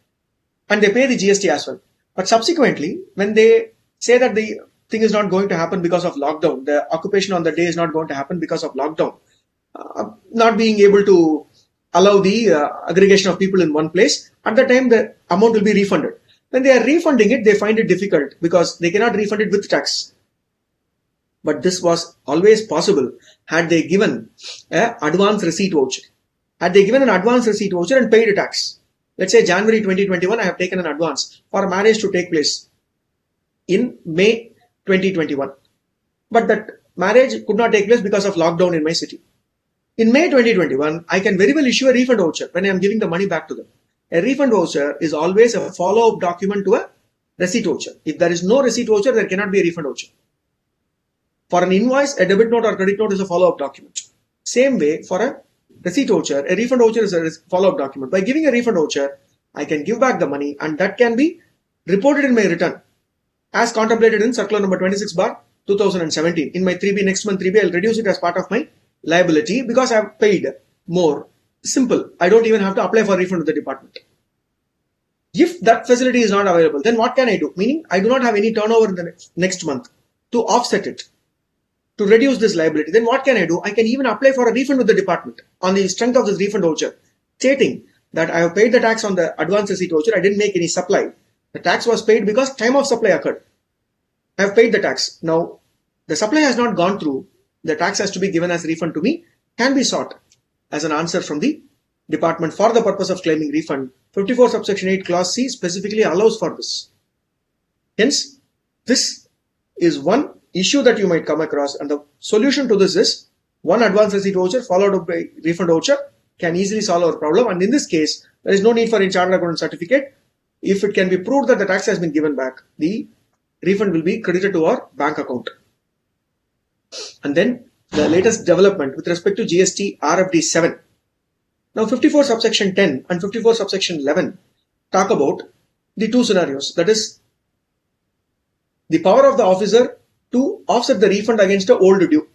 S3: and they pay the GST as well. But subsequently, when they say that the thing is not going to happen because of lockdown, the occupation on the day is not going to happen because of lockdown, not being able to allow the aggregation of people in one place, at the time the amount will be refunded. When they are refunding it, they find it difficult because they cannot refund it with tax. But this was always possible had they given an advance receipt voucher. Had they given an advance receipt voucher and paid a tax. Let's say January 2021, I have taken an advance for a marriage to take place in May 2021. But that marriage could not take place because of lockdown in my city. In May 2021, I can very well issue a refund voucher when I am giving the money back to them. A refund voucher is always a follow-up document to a receipt voucher. If there is no receipt voucher, there cannot be a refund voucher. For an invoice, a debit note or credit note is a follow-up document. Same way, for a receipt voucher, a refund voucher is a follow-up document. By giving a refund voucher, I can give back the money and that can be reported in my return as contemplated in circular number 26/2017. In my 3B, next month 3B, I'll reduce it as part of my liability because I have paid more. Simple. I don't even have to apply for refund to the department. If that facility is not available, then what can I do? Meaning, I do not have any turnover in the next month to offset it, to reduce this liability. Then what can I do? I can even apply for a refund with the department on the strength of this refund voucher, stating that I have paid the tax on the advance receipt voucher. I didn't make any supply. The tax was paid because time of supply occurred. I have paid the tax. Now, the supply has not gone through. The tax has to be given as refund to me, can be sought as an answer from the department for the purpose of claiming refund. 54 subsection 8 clause C specifically allows for this. Hence, this is one issue that you might come across, and the solution to this is one advance receipt voucher followed up by refund voucher can easily solve our problem. And in this case, there is no need for a chartered accountant certificate. If it can be proved that the tax has been given back, the refund will be credited to our bank account. And then the latest development with respect to GST RFD 7. Now 54 subsection 10 and 54 subsection 11 talk about the two scenarios. That is the power of the officer to offset the refund against the old due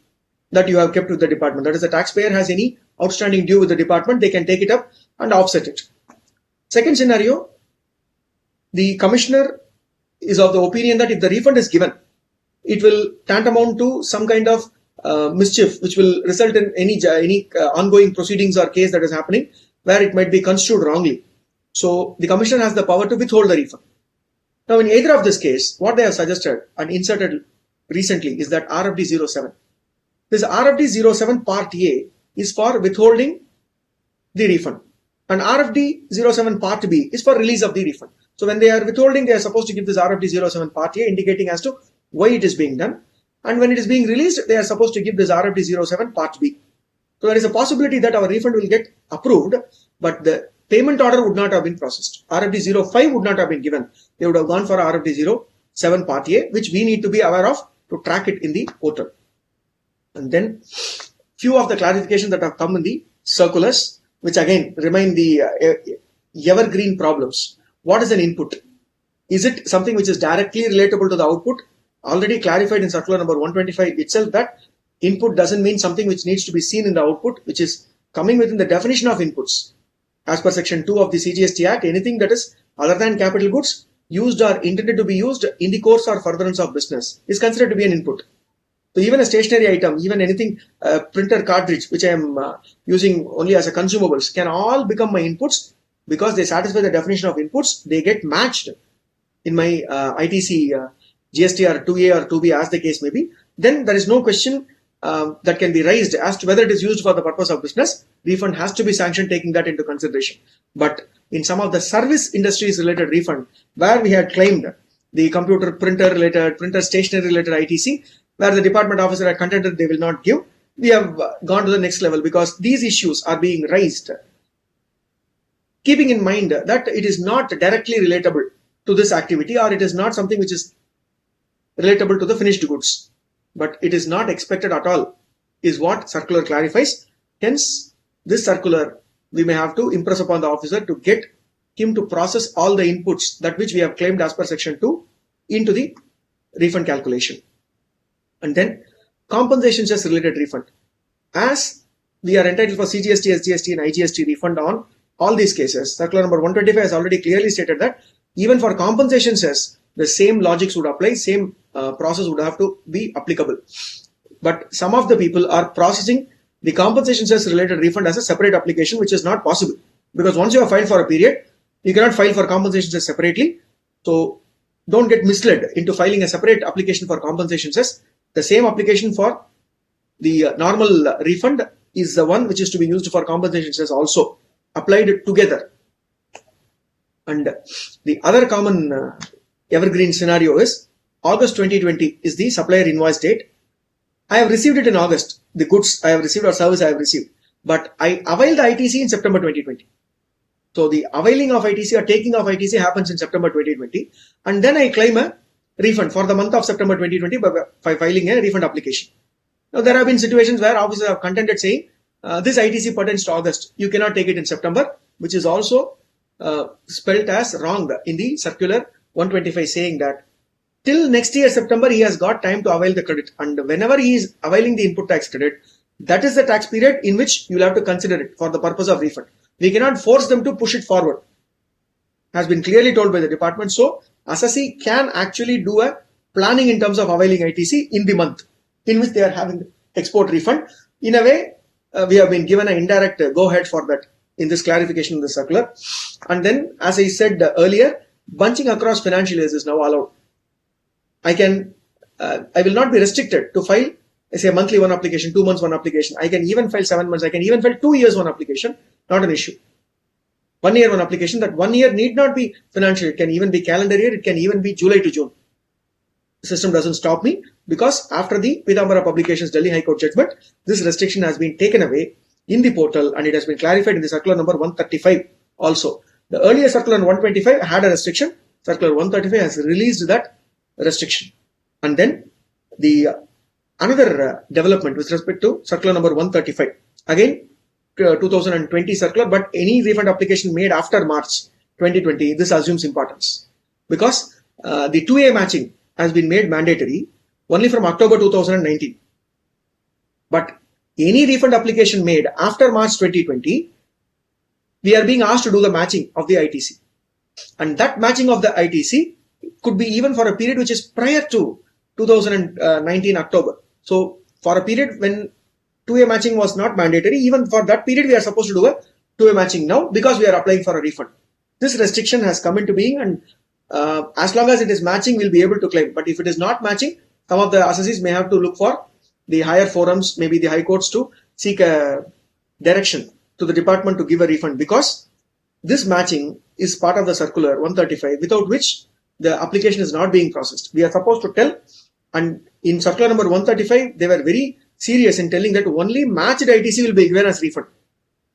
S3: that you have kept with the department. That is, the taxpayer has any outstanding due with the department, they can take it up and offset it. Second scenario, the commissioner is of the opinion that if the refund is given, it will tantamount to some kind of mischief which will result in any ongoing proceedings or case that is happening where it might be construed wrongly. So the commissioner has the power to withhold the refund. Now in either of this case, what they have suggested and inserted recently is that RFD 07. This RFD 07 Part A is for withholding the refund, and RFD 07 Part B is for release of the refund. So when they are withholding, they are supposed to give this RFD 07 Part A indicating as to why it is being done, and when it is being released, they are supposed to give this RFD 07 Part B. So there is a possibility that our refund will get approved, but the payment order would not have been processed. RFD 05 would not have been given. They would have gone for RFD 07 Part A, which we need to be aware of to track it in the portal. And then few of the clarifications that have come in the circulars, which again remain the evergreen problems. What is an input? Is it something which is directly relatable to the output? Already clarified in circular number 125 itself that input doesn't mean something which needs to be seen in the output, which is coming within the definition of inputs. As per section 2 of the CGST Act, anything that is other than capital goods used or intended to be used in the course or furtherance of business is considered to be an input. So even a stationary item, even anything, printer cartridge, which I am using only as a consumables, can all become my inputs because they satisfy the definition of inputs. They get matched in my ITC, GSTR 2A or 2B as the case may be. Then there is no question that can be raised as to whether it is used for the purpose of business. Refund has to be sanctioned taking that into consideration. But in some of the service industries related refund, where we had claimed the computer printer related, printer stationery related ITC, where the department officer had contended they will not give, we have gone to the next level because these issues are being raised, keeping in mind that it is not directly relatable to this activity, or it is not something which is relatable to the finished goods, but it is not expected at all, is what circular clarifies. Hence, this circular we may have to impress upon the officer to get him to process all the inputs that which we have claimed as per section 2 into the refund calculation. And then compensation cess related refund. As we are entitled for CGST, SGST and IGST refund on all these cases, circular number 125 has already clearly stated that even for compensation cess, the same logics would apply, same process would have to be applicable. But some of the people are processing the compensation cess related refund as a separate application, which is not possible. Because once you have filed for a period, you cannot file for compensation cess separately. So don't get misled into filing a separate application for compensation cess. The same application for the normal refund is the one which is to be used for compensation cess also applied together. And the other common evergreen scenario is August 2020 is the supplier invoice date. I have received it in August, the goods I have received or service I have received, but I availed the ITC in September 2020. So the availing of ITC or taking of ITC happens in September 2020, and then I claim a refund for the month of September 2020 by filing a refund application. Now there have been situations where officers have contended saying this ITC pertains to August, you cannot take it in September, which is also spelt as wrong in the circular 125 saying that till next year September he has got time to avail the credit, and whenever he is availing the input tax credit, that is the tax period in which you will have to consider it for the purpose of refund. We cannot force them to push it forward, has been clearly told by the department. So assessee can actually do a planning in terms of availing ITC in the month in which they are having export refund. In a way, we have been given an indirect go ahead for that in this clarification in the circular. And then, as I said earlier, bunching across financial years is now allowed. I will not be restricted to file, say, a monthly one application, 2 months one application. I can even file 7 months. I can even file 2 years one application. Not an issue. 1 year one application. That 1 year need not be financial. It can even be calendar year. It can even be July to June. The system doesn't stop me because after the Pidambara Publications Delhi High Court judgment, this restriction has been taken away in the portal and it has been clarified in the circular number 135 also. The earlier circular 125 had a restriction. Circular 135 has released that restriction. And then the another development with respect to circular number 135. Again, 2020 circular, but any refund application made after March 2020, this assumes importance because the 2A matching has been made mandatory only from October 2019. But any refund application made after March 2020, we are being asked to do the matching of the ITC. And that matching of the ITC could be even for a period which is prior to 2019 October. So for a period when 2A matching was not mandatory, even for that period we are supposed to do a 2A matching now because we are applying for a refund. This restriction has come into being, and as long as it is matching, we'll be able to claim. But if it is not matching, some of the assessees may have to look for the higher forums, maybe the high courts, to seek a direction to the department to give a refund, because this matching is part of the circular 135, without which the application is not being processed. We are supposed to tell, and in circular number 135, they were very serious in telling that only matched ITC will be given as refund,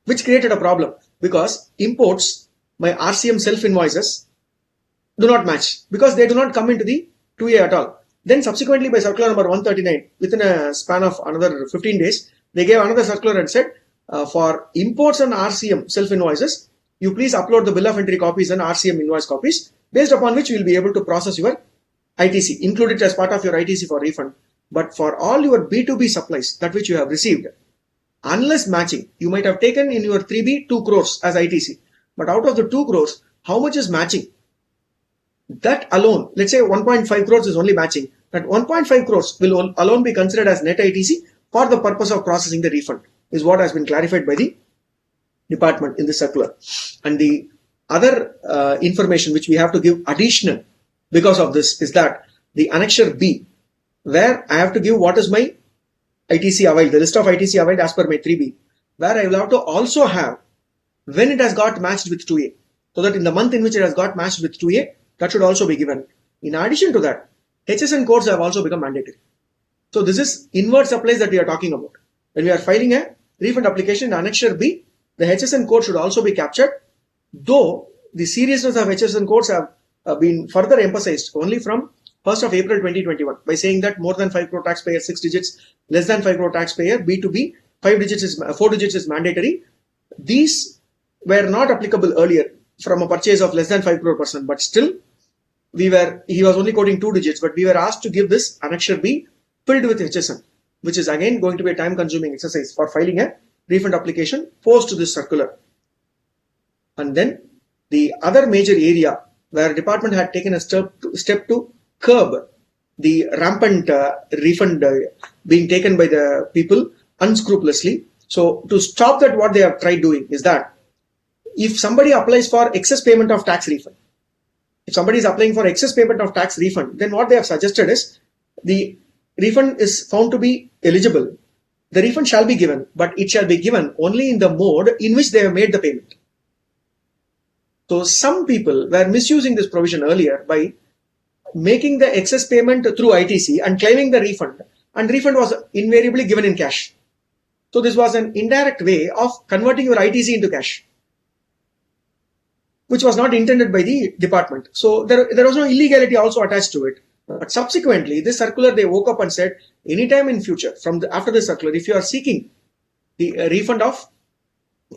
S3: which created a problem because imports, my RCM self invoices, do not match because they do not come into the 2A at all. Then subsequently by circular number 139, within a span of another 15 days, they gave another circular and said, for imports and RCM self invoices, you please upload the bill of entry copies and RCM invoice copies, based upon which you will be able to process your ITC, include it as part of your ITC for refund. But for all your B2B supplies, that which you have received, unless matching, you might have taken in your 3B 2 crores as ITC, but out of the 2 crores, how much is matching? That alone, let's say 1.5 crores is only matching, that 1.5 crores will alone be considered as net ITC for the purpose of processing the refund, is what has been clarified by the department in the circular. And the other information which we have to give additional because of this is that the annexure B, where I have to give what is my ITC availed, the list of ITC availed as per my 3B, where I will have to also have when it has got matched with 2A, so that in the month in which it has got matched with 2A, that should also be given. In addition to that, HSN codes have also become mandatory. So this is inward supplies that we are talking about. When we are filing a refund application in annexure B, the HSN code should also be captured, though the seriousness of HSN codes have been further emphasized only from 1st of April 2021 by saying that more than 5 crore taxpayer 6 digits, less than 5 crore taxpayer B2B 4 digits is mandatory. These were not applicable earlier from a purchase of less than 5 crore person, but still he was only quoting 2 digits, but we were asked to give this annexure B filled with HSN, which is again going to be a time consuming exercise for filing a refund application post this circular. And then the other major area where department had taken a step to curb the rampant refund being taken by the people unscrupulously. So to stop that, what they have tried doing is that if somebody applies for excess payment of tax refund, if somebody is applying for excess payment of tax refund, then what they have suggested is the refund is found to be eligible. The refund shall be given, but it shall be given only in the mode in which they have made the payment. So some people were misusing this provision earlier by making the excess payment through ITC and claiming the refund, and refund was invariably given in cash. So this was an indirect way of converting your ITC into cash, which was not intended by the department. So there was no illegality also attached to it. But subsequently, this circular, they woke up and said, anytime in future, after this circular, if you are seeking the refund of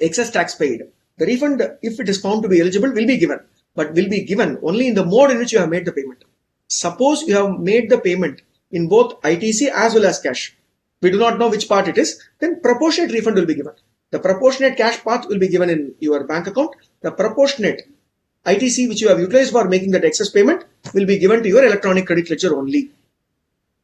S3: excess tax paid, the refund, if it is found to be eligible, will be given, but will be given only in the mode in which you have made the payment. Suppose you have made the payment in both ITC as well as cash. We do not know which part it is, then proportionate refund will be given. The proportionate cash part will be given in your bank account. The proportionate ITC which you have utilized for making that excess payment will be given to your electronic credit ledger only.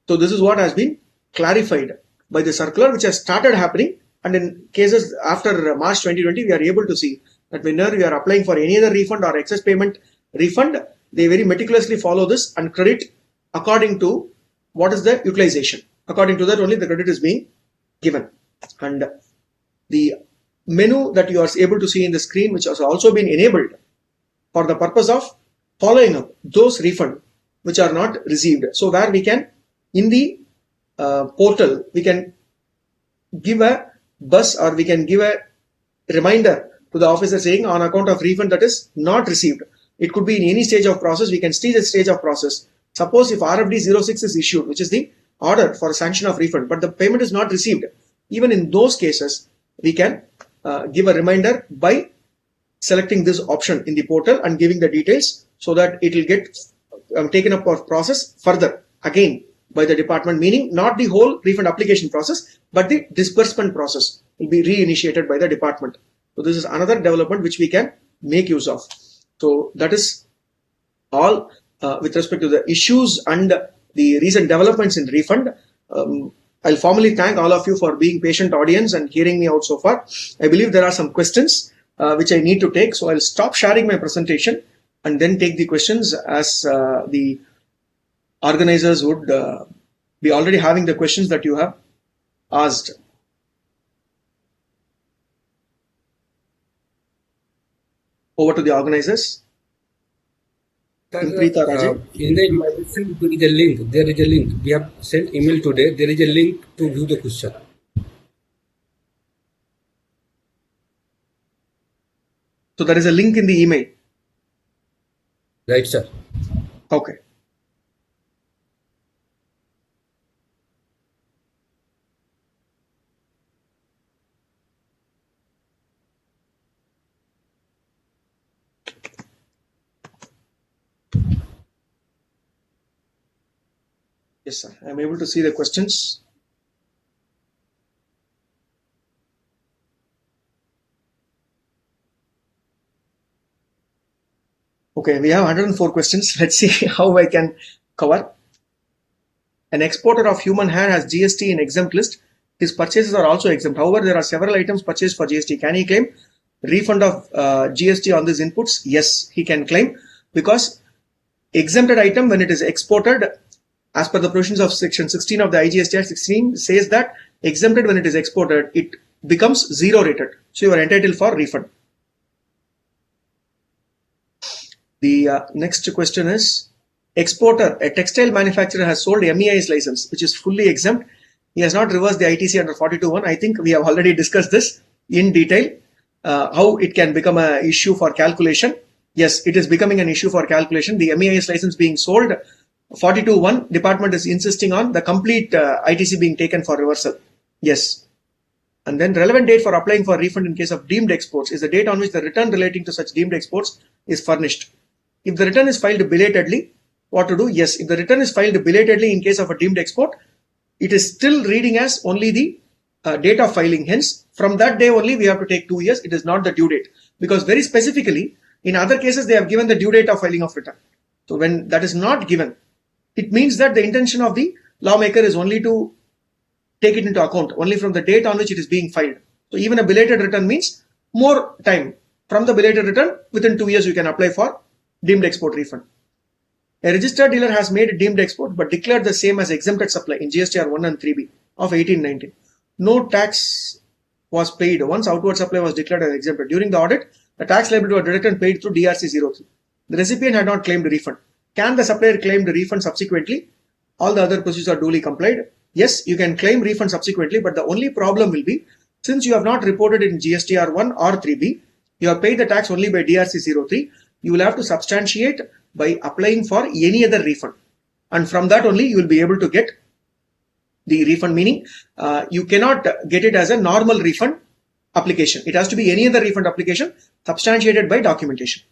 S3: So this is what has been clarified by the circular, which has started happening. And in cases after March 2020, we are able to see that whenever we are applying for any other refund or excess payment refund, they very meticulously follow this and credit according to what is the utilization. According to that only the credit is being given. And the menu that you are able to see in the screen, which has also been enabled for the purpose of following up those refund which are not received. So where we can, in the portal, we can give a buzz or we can give a reminder to the officer saying on account of refund that is not received. It could be in any stage of process. We can see the stage of process. Suppose if RFD 06 is issued, which is the order for sanction of refund, but the payment is not received, even in those cases, we can give a reminder by selecting this option in the portal and giving the details so that it will get taken up for process further again by the department, meaning not the whole refund application process, but the disbursement process will be reinitiated by the department. So this is another development which we can make use of. So that is all with respect to the issues and the recent developments in refund. I'll formally thank all of you for being patient audience and hearing me out so far. I believe there are some questions which I need to take. So I'll stop sharing my presentation and then take the questions as the organizers would be already having the questions that you have asked. Over to the organizers.
S4: Sir,
S3: Preeta Rajan.
S4: in the invitation, there is a link. There is a link. We have sent email today. There is a link to view the question.
S3: So there is a link in the email.
S4: Right, sir.
S3: Okay. Yes, sir. I am able to see the questions. Okay, we have 104 questions. Let's see how I can cover. An exporter of human hair has GST in exempt list. His purchases are also exempt. However, there are several items purchased for GST. Can he claim refund of GST on these inputs? Yes, he can claim, because exempted item, when it is exported, as per the provisions of section 16 of the IGST Act 16, says that exempted when it is exported, it becomes zero rated. So you are entitled for refund. The next question is, exporter, a textile manufacturer, has sold MEIS license, which is fully exempt. He has not reversed the ITC under 42(1). I think we have already discussed this in detail, how it can become an issue for calculation. Yes, it is becoming an issue for calculation. The MEIS license being sold, 42(1), department is insisting on the complete ITC being taken for reversal. Yes. And then relevant date for applying for refund in case of deemed exports is the date on which the return relating to such deemed exports is furnished. If the return is filed belatedly, what to do? Yes, if the return is filed belatedly in case of a deemed export, it is still reading as only the date of filing. Hence, from that day only, we have to take 2 years. It is not the due date, because very specifically, in other cases, they have given the due date of filing of return. So when that is not given, it means that the intention of the lawmaker is only to take it into account only from the date on which it is being filed. So even a belated return means more time. From the belated return, within 2 years, you can apply for deemed export refund. A registered dealer has made a deemed export but declared the same as exempted supply in GSTR 1 and 3B of 1819. No tax was paid once outward supply was declared as exempted. During the audit, the tax liability was deducted and paid through DRC 03. The recipient had not claimed a refund. Can the supplier claim the refund subsequently? All the other procedures are duly complied. Yes, you can claim refund subsequently, but the only problem will be, since you have not reported it in GSTR 1 or 3B, you have paid the tax only by DRC 03, you will have to substantiate by applying for any other refund. And from that only you will be able to get the refund, meaning you cannot get it as a normal refund application. It has to be any other refund application substantiated by documentation.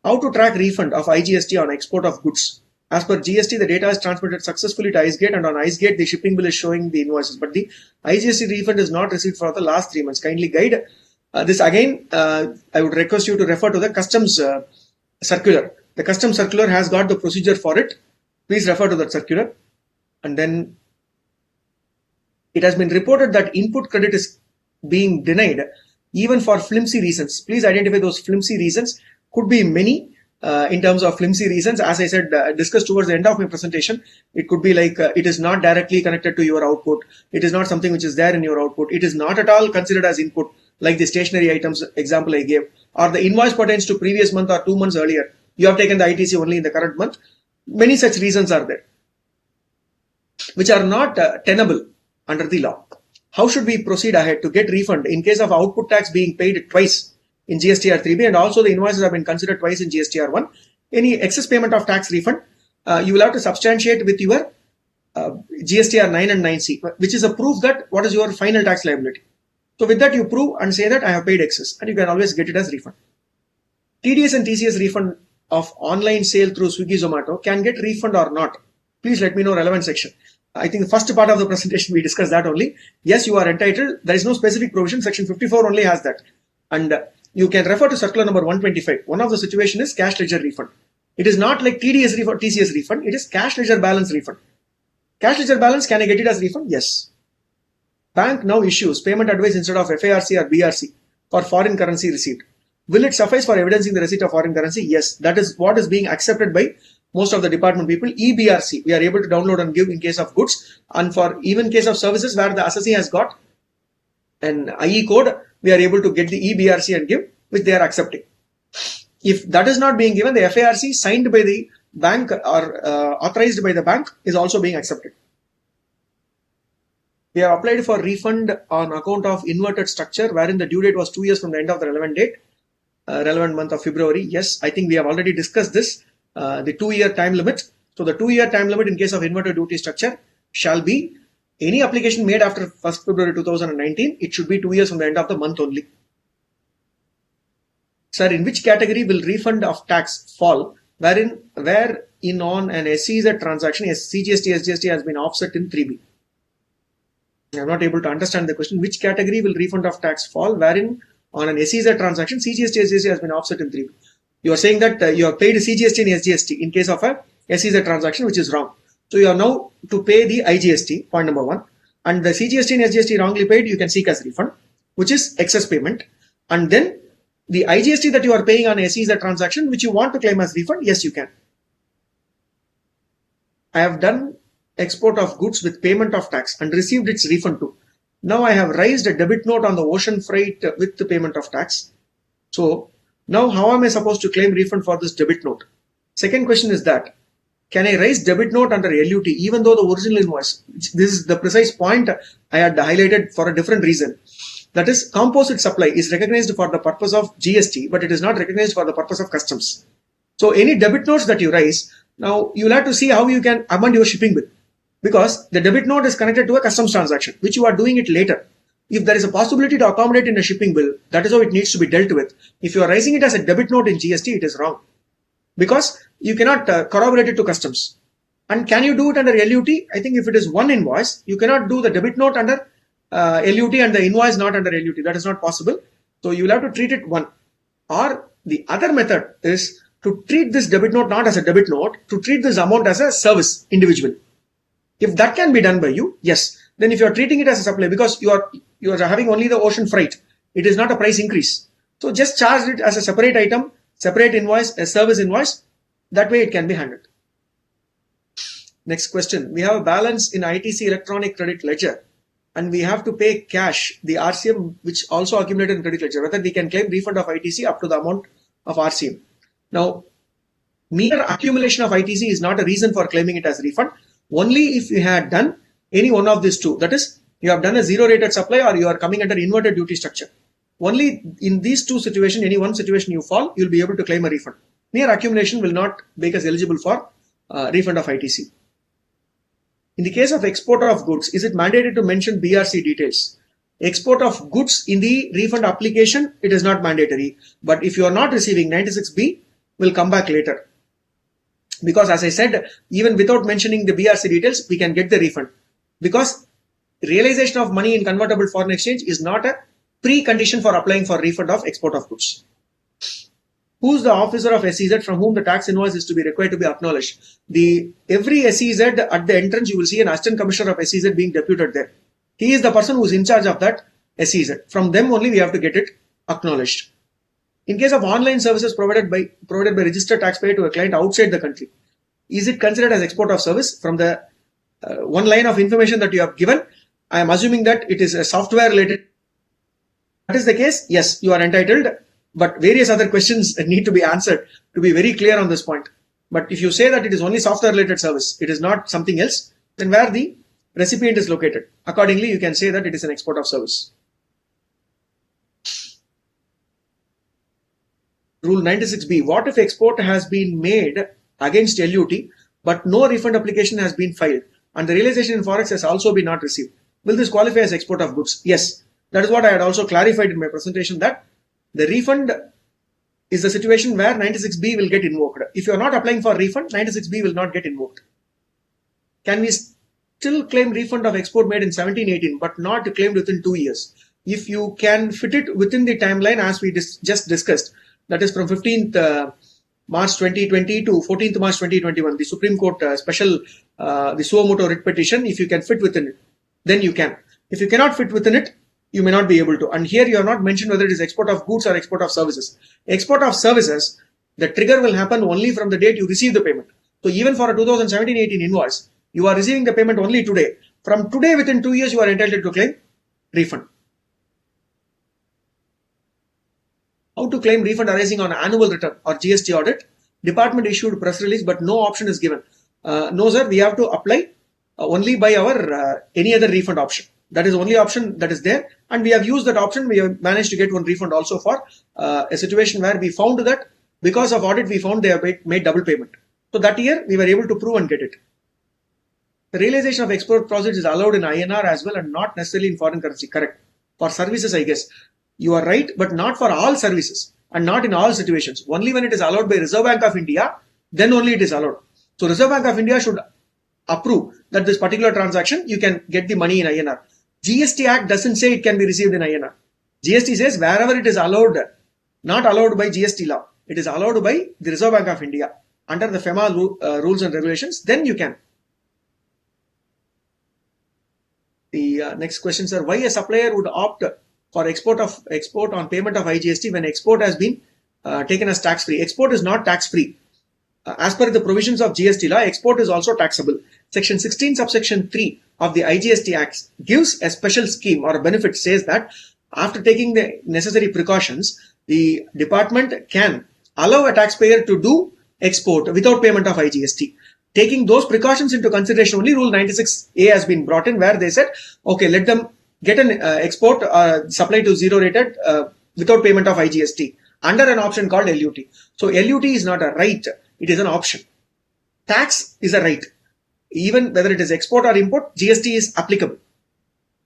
S3: How to track refund of IGST on export of goods? As per GST, the data is transmitted successfully to ICEGATE, and on ICEGATE, the shipping bill is showing the invoices. But the IGST refund is not received for the last 3 months. Kindly guide this again. I would request you to refer to the customs circular. The customs circular has got the procedure for it. Please refer to that circular. And then it has been reported that input credit is being denied even for flimsy reasons. Please identify those flimsy reasons. Could be many. In terms of flimsy reasons, as I said, discussed towards the end of my presentation, it could be like it is not directly connected to your output. It is not something which is there in your output. It is not at all considered as input, like the stationery items example I gave, or the invoice pertains to previous month or 2 months earlier. You have taken the ITC only in the current month. Many such reasons are there, which are not tenable under the law. How should we proceed ahead to get refund in case of output tax being paid twice in GSTR 3B, and also the invoices have been considered twice in GSTR 1? Any excess payment of tax refund, you will have to substantiate with your GSTR 9 and 9C, which is a proof that what is your final tax liability. So with that, you prove and say that I have paid excess, and you can always get it as refund. TDS and TCS refund of online sale through Swiggy Zomato can get refund or not? Please let me know relevant section. I think the first part of the presentation we discussed that only. Yes, you are entitled. There is no specific provision. Section 54 only has that. And you can refer to circular number 125. One of the situation is cash ledger refund. It is not like TDS refund, TCS refund. It is cash ledger balance refund. Cash ledger balance, can I get it as refund? Yes. Bank now issues payment advice instead of FARC or BRC for foreign currency received. Will it suffice for evidencing the receipt of foreign currency? Yes. That is what is being accepted by most of the department people. EBRC, we are able to download and give in case of goods, and for even case of services where the assessee has got an IE code, we are able to get the EBRC and give, which they are accepting. If that is not being given, the FARC signed by the bank or authorized by the bank is also being accepted. We have applied for refund on account of inverted structure wherein the due date was 2 years from the end of the relevant date, relevant month of February. Yes, I think we have already discussed this, the 2-year time limit. So the 2-year time limit in case of inverted duty structure shall be any application made after 1st February 2019, it should be 2 years from the end of the month only. Sir, in which category will refund of tax fall wherein on an SEZ transaction, CGST, SGST has been offset in 3B? I am not able to understand the question. Which category will refund of tax fall wherein on an SEZ transaction, CGST, SGST has been offset in 3B? You are saying that you have paid CGST and SGST in case of a SEZ transaction, which is wrong. So you are now to pay the IGST, point number 1. And the CGST and SGST wrongly paid, you can seek as refund, which is excess payment. And then the IGST that you are paying on SEZ transaction, which you want to claim as refund, yes, you can. I have done export of goods with payment of tax and received its refund too. Now I have raised a debit note on the ocean freight with the payment of tax. So now how am I supposed to claim refund for this debit note? Second question is that, can I raise debit note under LUT even though the original invoice? This is the precise point I had highlighted for a different reason. That is, composite supply is recognized for the purpose of GST, but it is not recognized for the purpose of customs. So any debit notes that you raise, now you'll have to see how you can amend your shipping bill, because the debit note is connected to a customs transaction, which you are doing it later. If there is a possibility to accommodate in a shipping bill, that is how it needs to be dealt with. If you are raising it as a debit note in GST, it is wrong, because you cannot corroborate it to customs. And can you do it under LUT? I think if it is one invoice, you cannot do the debit note under LUT and the invoice not under LUT. That is not possible. So you will have to treat it one. Or the other method is to treat this debit note not as a debit note, to treat this amount as a service individual. If that can be done by you, yes. Then if you are treating it as a supply, because you are having only the ocean freight, it is not a price increase. So just charge it as a separate item, separate invoice, a service invoice. That way it can be handled. Next question. We have a balance in ITC electronic credit ledger and we have to pay cash, the RCM, which also accumulated in credit ledger, whether we can claim refund of ITC up to the amount of RCM. Now, mere accumulation of ITC is not a reason for claiming it as refund. Only if you had done any one of these two, that is, you have done a zero rated supply or you are coming under inverted duty structure. Only in these two situations, any one situation you fall, you'll be able to claim a refund. Mere accumulation will not make us eligible for refund of ITC. In the case of exporter of goods, is it mandated to mention BRC details? Export of goods in the refund application, it is not mandatory. But if you are not receiving, 96B will come back later. Because as I said, even without mentioning the BRC details, we can get the refund. Because realization of money in convertible foreign exchange is not a precondition for applying for refund of export of goods. Who's the officer of SEZ from whom the tax invoice is to be required to be acknowledged? Every SEZ at the entrance, you will see an assistant commissioner of SEZ being deputed there. He is the person who is in charge of that SEZ. From them only we have to get it acknowledged. In case of online services provided by registered taxpayer to a client outside the country, is it considered as export of service? From the one line of information that you have given, I am assuming that it is a software related. That is the case, yes, you are entitled, but various other questions need to be answered to be very clear on this point. But if you say that it is only software related service, it is not something else, then where the recipient is located, accordingly you can say that it is an export of service. Rule 96B, what if export has been made against LUT but no refund application has been filed and the realization in forex has also been not received? Will this qualify as export of goods? Yes, that is what I had also clarified in my presentation, that the refund is the situation where 96B will get invoked. If you are not applying for refund, 96B will not get invoked. Can we still claim refund of export made in 17-18 but not claimed within 2 years? If you can fit it within the timeline as we just discussed, that is from 15th March 2020 to 14th March 2021, the Supreme Court special, the suo motu writ petition, if you can fit within it, then you can. If you cannot fit within it, you may not be able to. And here you are not mentioned whether it is export of goods or export of services. Export of services, the trigger will happen only from the date you receive the payment. So even for a 2017-18 invoice, you are receiving the payment only today. From today, within 2 years, you are entitled to claim refund. How to claim refund arising on annual return or GST audit? Department issued press release, but no option is given. No, sir, we have to apply only by our any other refund option. That is the only option that is there, and we have used that option. We have managed to get one refund also for a situation where we found that because of audit, we found they have made double payment. So that year we were able to prove and get it. The realization of export profits is allowed in INR as well and not necessarily in foreign currency. Correct. For services, I guess. You are right, but not for all services and not in all situations. Only when it is allowed by Reserve Bank of India, then only it is allowed. So Reserve Bank of India should approve that this particular transaction, you can get the money in INR. GST Act doesn't say it can be received in INR. GST says wherever it is allowed, not allowed by GST law, it is allowed by the Reserve Bank of India under the FEMA rules and regulations, then you can. The next questions are, why a supplier would opt for export on payment of IGST when export has been taken as tax-free? Export is not tax-free. As per the provisions of GST law, export is also taxable. Section 16 subsection 3 of the IGST Act gives a special scheme or benefit, says that after taking the necessary precautions, the department can allow a taxpayer to do export without payment of IGST. Taking those precautions into consideration, only Rule 96A has been brought in, where they said, okay, let them get an export supply to zero rated without payment of IGST under an option called LUT. So LUT is not a right, it is an option. Tax is a right. Even whether it is export or import, GST is applicable.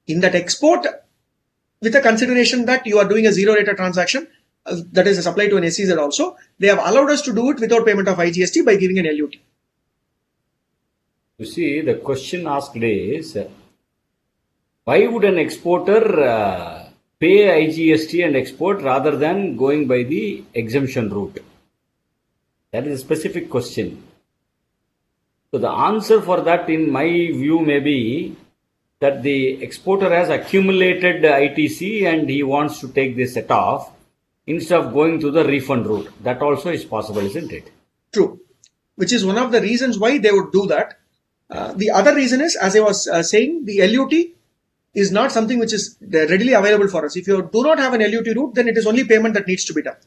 S3: In that export, with the consideration that you are doing a zero rated transaction, that is a supply to an SEZ also, they have allowed us to do it without payment of IGST by giving an LUT.
S1: You see, the question asked is, why would an exporter pay IGST and export rather than going by the exemption route? That is a specific question. So the answer for that, in my view, may be that the exporter has accumulated ITC and he wants to take this set off instead of going to the refund route. That also is possible, isn't it?
S3: True. Which is one of the reasons why they would do that. The other reason is, as I was saying, the LUT is not something which is readily available for us. If you do not have an LUT route, then it is only payment that needs to be done.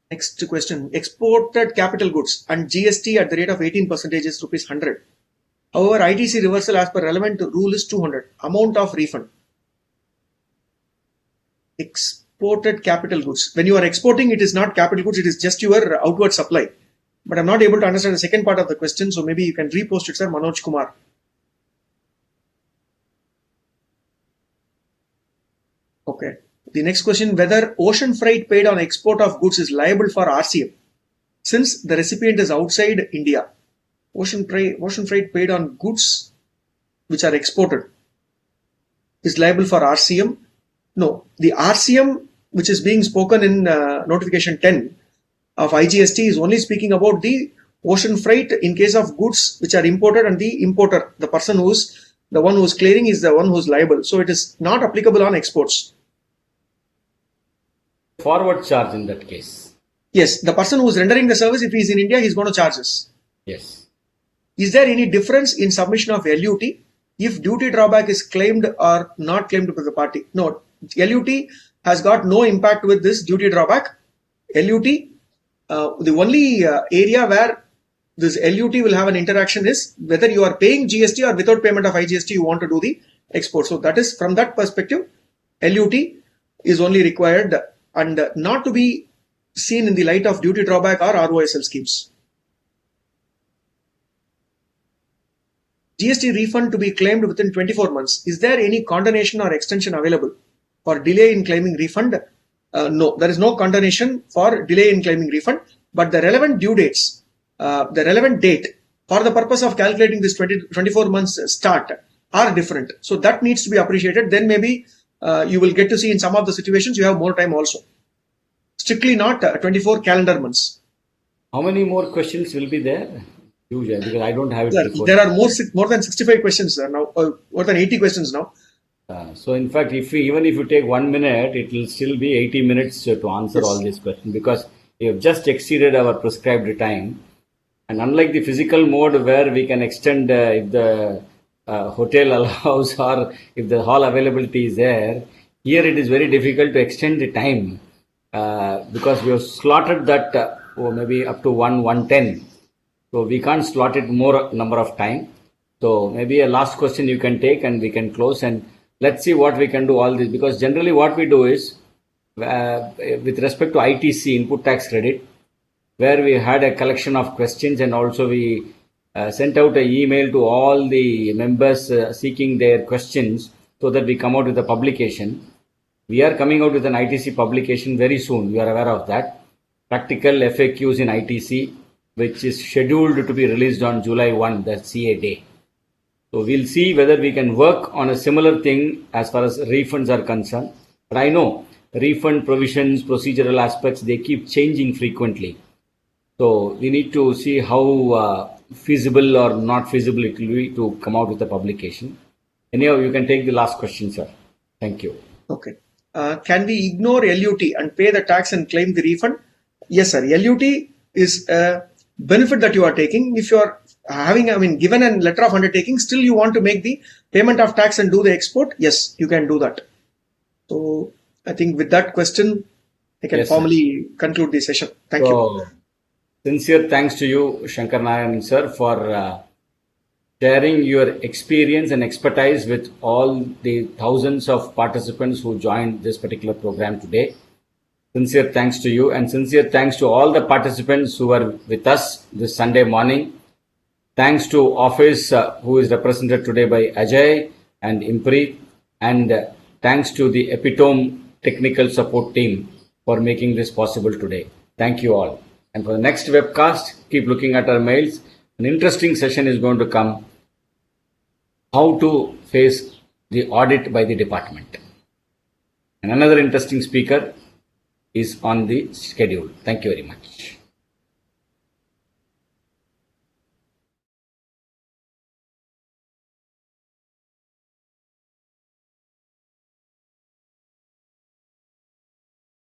S3: Next question. Exported capital goods and GST at the rate of 18% is rupees 100. However, ITC reversal as per relevant rule is 200. Amount of refund. Exported capital goods. When you are exporting, it is not capital goods, it is just your outward supply. But I'm not able to understand the second part of the question, so maybe you can repost it, sir. Manoj Kumar. Okay. The next question, whether ocean freight paid on export of goods is liable for RCM since the recipient is outside India. Ocean freight paid on goods which are exported is liable for RCM. No, the RCM which is being spoken in notification 10 of IGST is only speaking about the ocean freight in case of goods which are imported, and the importer, the person who's the one who's clearing, is the one who's liable. So it is not applicable on exports.
S1: Forward charge in that case.
S3: Yes, the person who's rendering the service, if he's in India, he's going to charge us.
S1: Yes.
S3: Is there any difference in submission of LUT if duty drawback is claimed or not claimed by the party? No, LUT has got no impact with this duty drawback. LUT, the only area where this LUT will have an interaction is whether you are paying GST or without payment of IGST you want to do the export. So that is, from that perspective, LUT is only required and not to be seen in the light of duty drawback or ROSL schemes. GST refund to be claimed within 24 months. Is there any condonation or extension available for delay in claiming refund? No, there is no condonation for delay in claiming refund, but the relevant due dates, the relevant date for the purpose of calculating this 24 months start are different. So that needs to be appreciated. Then maybe you will get to see in some of the situations you have more time also. Strictly not 24 calendar months.
S1: How many more questions will be there? Huge, because I don't have it before.
S3: There are more than 65 questions now, more than 80 questions now.
S1: So in fact, even if you take 1 minute, it will still be 80 minutes to answer all these questions, because we have just exceeded our prescribed time. And unlike the physical mode where we can extend if the hotel allows or if the hall availability is there, here it is very difficult to extend the time because we have slotted that maybe up to 1:10. So we can't slot it more number of time. So maybe a last question you can take and we can close, and let's see what we can do all this, because generally what we do is with respect to ITC, input tax credit, where we had a collection of questions, and also we sent out an email to all the members seeking their questions so that we come out with a publication. We are coming out with an ITC publication very soon. You are aware of that. Practical FAQs in ITC, which is scheduled to be released on July 1, the CA day. So we'll see whether we can work on a similar thing as far as refunds are concerned. But I know refund provisions, procedural aspects, they keep changing frequently. So we need to see how feasible or not feasible it will be to come out with a publication. Anyhow, you can take the last question, sir. Thank you.
S3: Okay. Can we ignore LUT and pay the tax and claim the refund? Yes, sir. LUT is a benefit that you are taking. If you are given a letter of undertaking, still you want to make the payment of tax and do the export, yes, you can do that. So I think with that question, I can
S1: Yes, sir.
S3: formally conclude the session. Thank you.
S1: Sincere thanks to you, Shankar Nayan, sir, for sharing your experience and expertise with all the thousands of participants who joined this particular program today. Sincere thanks to you, and sincere thanks to all the participants who were with us this Sunday morning. Thanks to office who is represented today by Ajay and Impri, and thanks to the Epitome technical support team for making this possible today. Thank you all. And for the next webcast, keep looking at our mails. An interesting session is going to come. How to face the audit by the department. And another interesting speaker is on the schedule. Thank you very much.